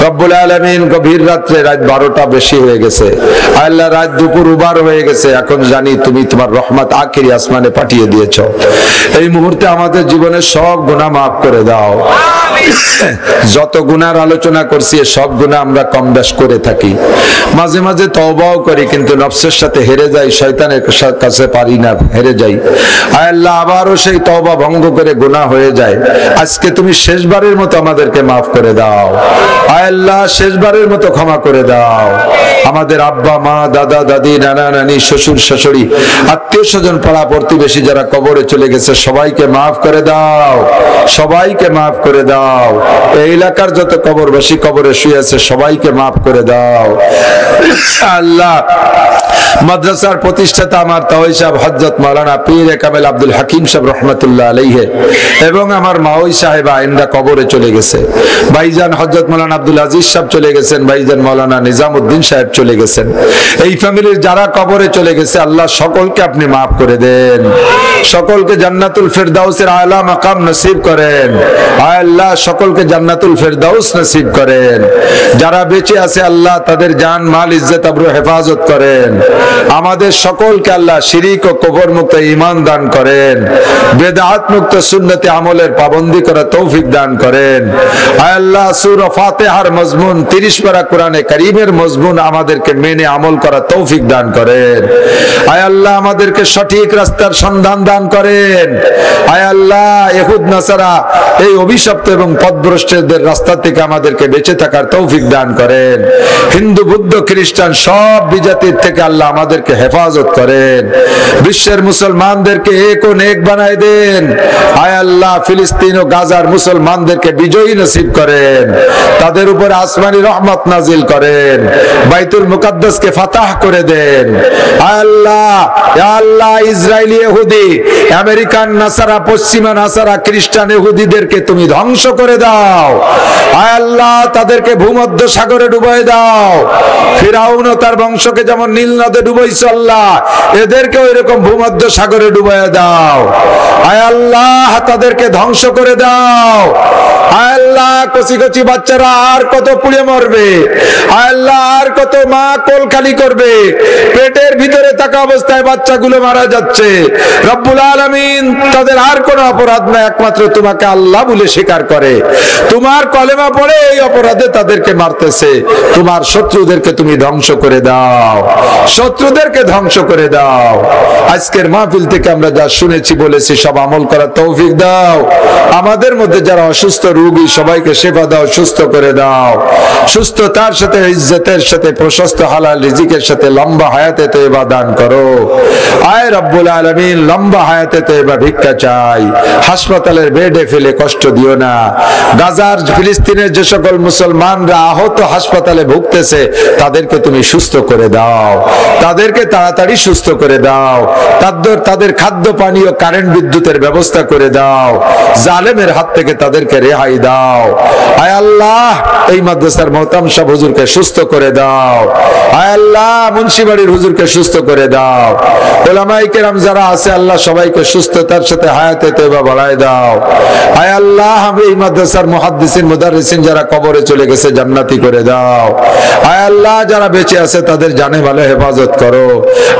[SPEAKER 1] রব্বুল আলামিন, গভীর রাত্রে, রাত 12টা বেশি হয়ে গেছে। আল্লাহ, রাত দুপুর উবার হয়ে গেছে। এখন জানি তুমি তোমার রহমত আখিরি আসমানে পাঠিয়ে দিয়েছো। এই মুহূর্তে আমাদের জীবনের সব গুনাহ মাফ করে দাও। যত গুনার আলোচনা করছি সব গুনাহ আমরা কম বেশ করে থাকি, মাঝে মাঝে তওবাও করি, কিন্তু নফসের সাথে হেরে যাই, শয়তানের কাছে পারি না, হেরে যাই। আয় আল্লাহ, আবারও সেই তওবা ভঙ্গ করে গুনাহ হয়ে যায়। আজকে তুমি শেষবারের মতো আমাদেরকে মাফ করে দাও। আয় আল্লাহ, শেষবারের মতো ক্ষমা করে দাও। আমাদের আব্বা মা, দাদা দাদি, নানা নানি, শ্বশুর শাশুড়ি, আত্মীয় স্বজন, পাড়া প্রতিবেশী যারা কবরে চলে গেছে সবাইকে মাফ করে দাও, সবাইকে মাফ করে দাও। এই এলাকার যত কবরবাসী কবরে শুয়ে আছে সবাইকে মাফ করে দাও। আল্লাহ, মাদ্রাসার প্রতিষ্ঠাতা আমার তাওই সাহেব হযরত মাওলানা পীর কামেল আব্দুল হাকিম সাহেব রহমাতুল্লাহ আলাইহি এবং আমার মাওই সাহেবা ইনরা কবরে চলে গেছে। ভাইজান হযরত মাওলানা আব্দুল আজিজ সাহেব চলে গেছেন, ভাইজান মাওলানা নিজামউদ্দিন সাহেব চলে গেছেন। এই ফ্যামিলির যারা কবরে চলে গেছে আল্লাহ সকলকে আপনি মাফ করে দেন, সকলকে জান্নাতুল ফেরদাউসের আলা মাকাম নসিব করেন। আয় আল্লাহ, সকলকে জান্নাতুল ফেরদাউস নসিব করেন। যারা বেঁচে আছে আল্লাহ তাদের জান মাল ইজ্জত আবরু হেফাজত করেন। আমাদের সকলকে আল্লাহ শিরিক ও কবর মুক্ত ঈমান দান করেন, বেদাত মুক্ত সুন্নতে আমলের পাবন্দি করার তৌফিক দান করেন। আয় আল্লাহ, সূরা ফাতিহার মজমুন 30 পারা কোরআনে কারীমের মজমুন আমাদেরকে মেনে আমল করার তৌফিক দান করেন। আয় আল্লাহ, আমাদেরকে সঠিক রাস্তার সন্ধান দান করেন। আয় আল্লাহ, ইহুদ নাসারা এই অভিশপ্ত এবং পথভ্রষ্টদের রাস্তা থেকে আমাদেরকে বেঁচে থাকার তৌফিক দান করেন। হিন্দু, বৌদ্ধ, খ্রিস্টান সব বিজাতির থেকে আল্লাহ আমাদেরকে হেফাজত করেন, বিশ্বের মুসলমানদেরকে এক ও নেক বানায় দেন। আয় আল্লাহ, ফিলিস্তিন ও গাজার মুসলমানদেরকে বিজয়ী নসিব করেন, তাদের উপর আসমানি রহমত নাজিল করেন, বাইতুল মুকাদ্দাসকে ফাতাহ করে দেন। আয় আল্লাহ, ইয়া আল্লাহ, ইসরায়েলি ইহুদি, আমেরিকান নাসারা, পশ্চিমা নাসারা, খ্রিস্টান ইহুদিদেরকে তুমি ধ্বংস করে দাও। আয় আল্লাহ, তাদেরকে ভূমধ্য সাগরে ডুবাই দাও। ফিরাউন ও তার বংশকে যেমন নীল নদে ডুবাইছো আল্লাহ, এদেরকে ওইরকম ভূমধ্য সাগরে ডুবাই দাও। আয় আল্লাহ, তাদেরকে ধ্বংস করে দাও। আয় আল্লাহ, কচি কচি বাচ্চারা আর কত পুড়ে মরবে? আয় আল্লাহ, আর কত মা কোল খালি করবে? পেটের ভিতরে থাকা অবস্থায় বাচ্চাগুলো মারা যাচ্ছে। রব্বুল আলামিন, তাদের আর কোনো অপরাধ না, একমাত্র তোমাকে আল্লাহ বলে স্বীকার করে, তোমার কলেমা পড়ে এই অপরাধে তাদেরকে মারতেছে। তোমার শত্রুদেরকে তুমি ধ্বংস করে দাও, শত্রুদেরকে ধ্বংস করে দাও। আজকের মাহফিল থেকে আমরা যা শুনেছি বলেছি সব আমল করার তৌফিক দাও। আমাদের মধ্যে যারা অসুস্থ রোগী সবাইকে সেবা দাও, সুস্থ করে দাও। সুস্থতার সাথে, ইজ্জতের সাথে, প্রশস্ত হালাল রিজিকের সাথে লম্বা হায়াতে তয়বা দান করো। আয় রব্বুল আলামিন, লম্বা হায়াতে তয়বা ভিক্ষা চাই। হাসপাতালের বেডে ফেলে কষ্ট দিও না। গাজার, ফিলিস্তিনের যে সকল মুসলমানরা আহত হাসপাতালে ভুগতেছে তাদেরকে তুমি সুস্থ করে দাও, তাদেরকে তাড়াতাড়ি সুস্থ করে দাও। তাদের খাদ্য পানীয়, কারেন্ট, বিদ্যুতের ব্যবস্থা করে দাও। জালেমের হাত থেকে তাদেরকে রেহাই দাও। আয় আল্লাহ, এই মাদ্রাসার মোহতাম সাহেব হুজুরকে সুস্থ করে দাও। আয় আল্লাহ, মুন্সিবাড়ির হুজুরকে সুস্থ করে দাও। উলামায়ে কেরাম যারা আছে আল্লাহ, সবাইকে সুস্থতার সাথে হায়াতে তয়বা বাড়ায় দাও। আয় আল্লাহ, আমি এই মাদ্রাসার মুহাদ্দিসিন, মুদাররিসিন যারা কবরে চলে গেছে জান্নাতি করে দাও। আয় আল্লাহ, যারা বেঁচে আছে তাদের জানে ভালো হেফাজত করো।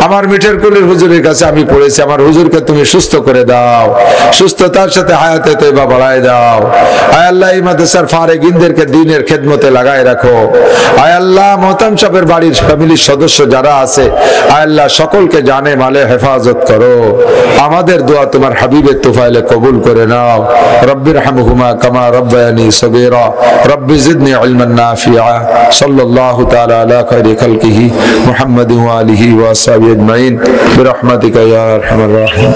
[SPEAKER 1] আমার মিঠের কুলির হুজুরের কাছে আমি পড়েছি, আমার হুজুরকে তুমি সুস্থ করে দাও, সুস্থতার সাথে হায়াতে তয়বা বাড়ায় দাও। আয় আল্লাহ, এই মাদ্রাসার ফারেগিনদেরকে দ্বীনের খেদমতে লাগায় রাখো। আয় আল্লাহ, মোহতাম সাহেবের বাড়ির ফ্যামিলির সদস্য যারা আছে আয় আল্লাহ, সকলকে জানে মালে হেফাজত করো। আমাদের দোয়া তোমার হাবিবের তুফাইলে কবুল করে নাও। রব্বির হামহুমা কামা রব্বায়ানি সগীরা। রব্বি জিদনি ইলমান নাফিআ। সাল্লাল্লাহু তাআলা আলা খায়রি খালকিহি মুহাম্মাদিন ওয়া আলিহি ওয়া আসহাবিহি আজমাইন বিরহমাতিকা ইয়া আরহামার রাহিম।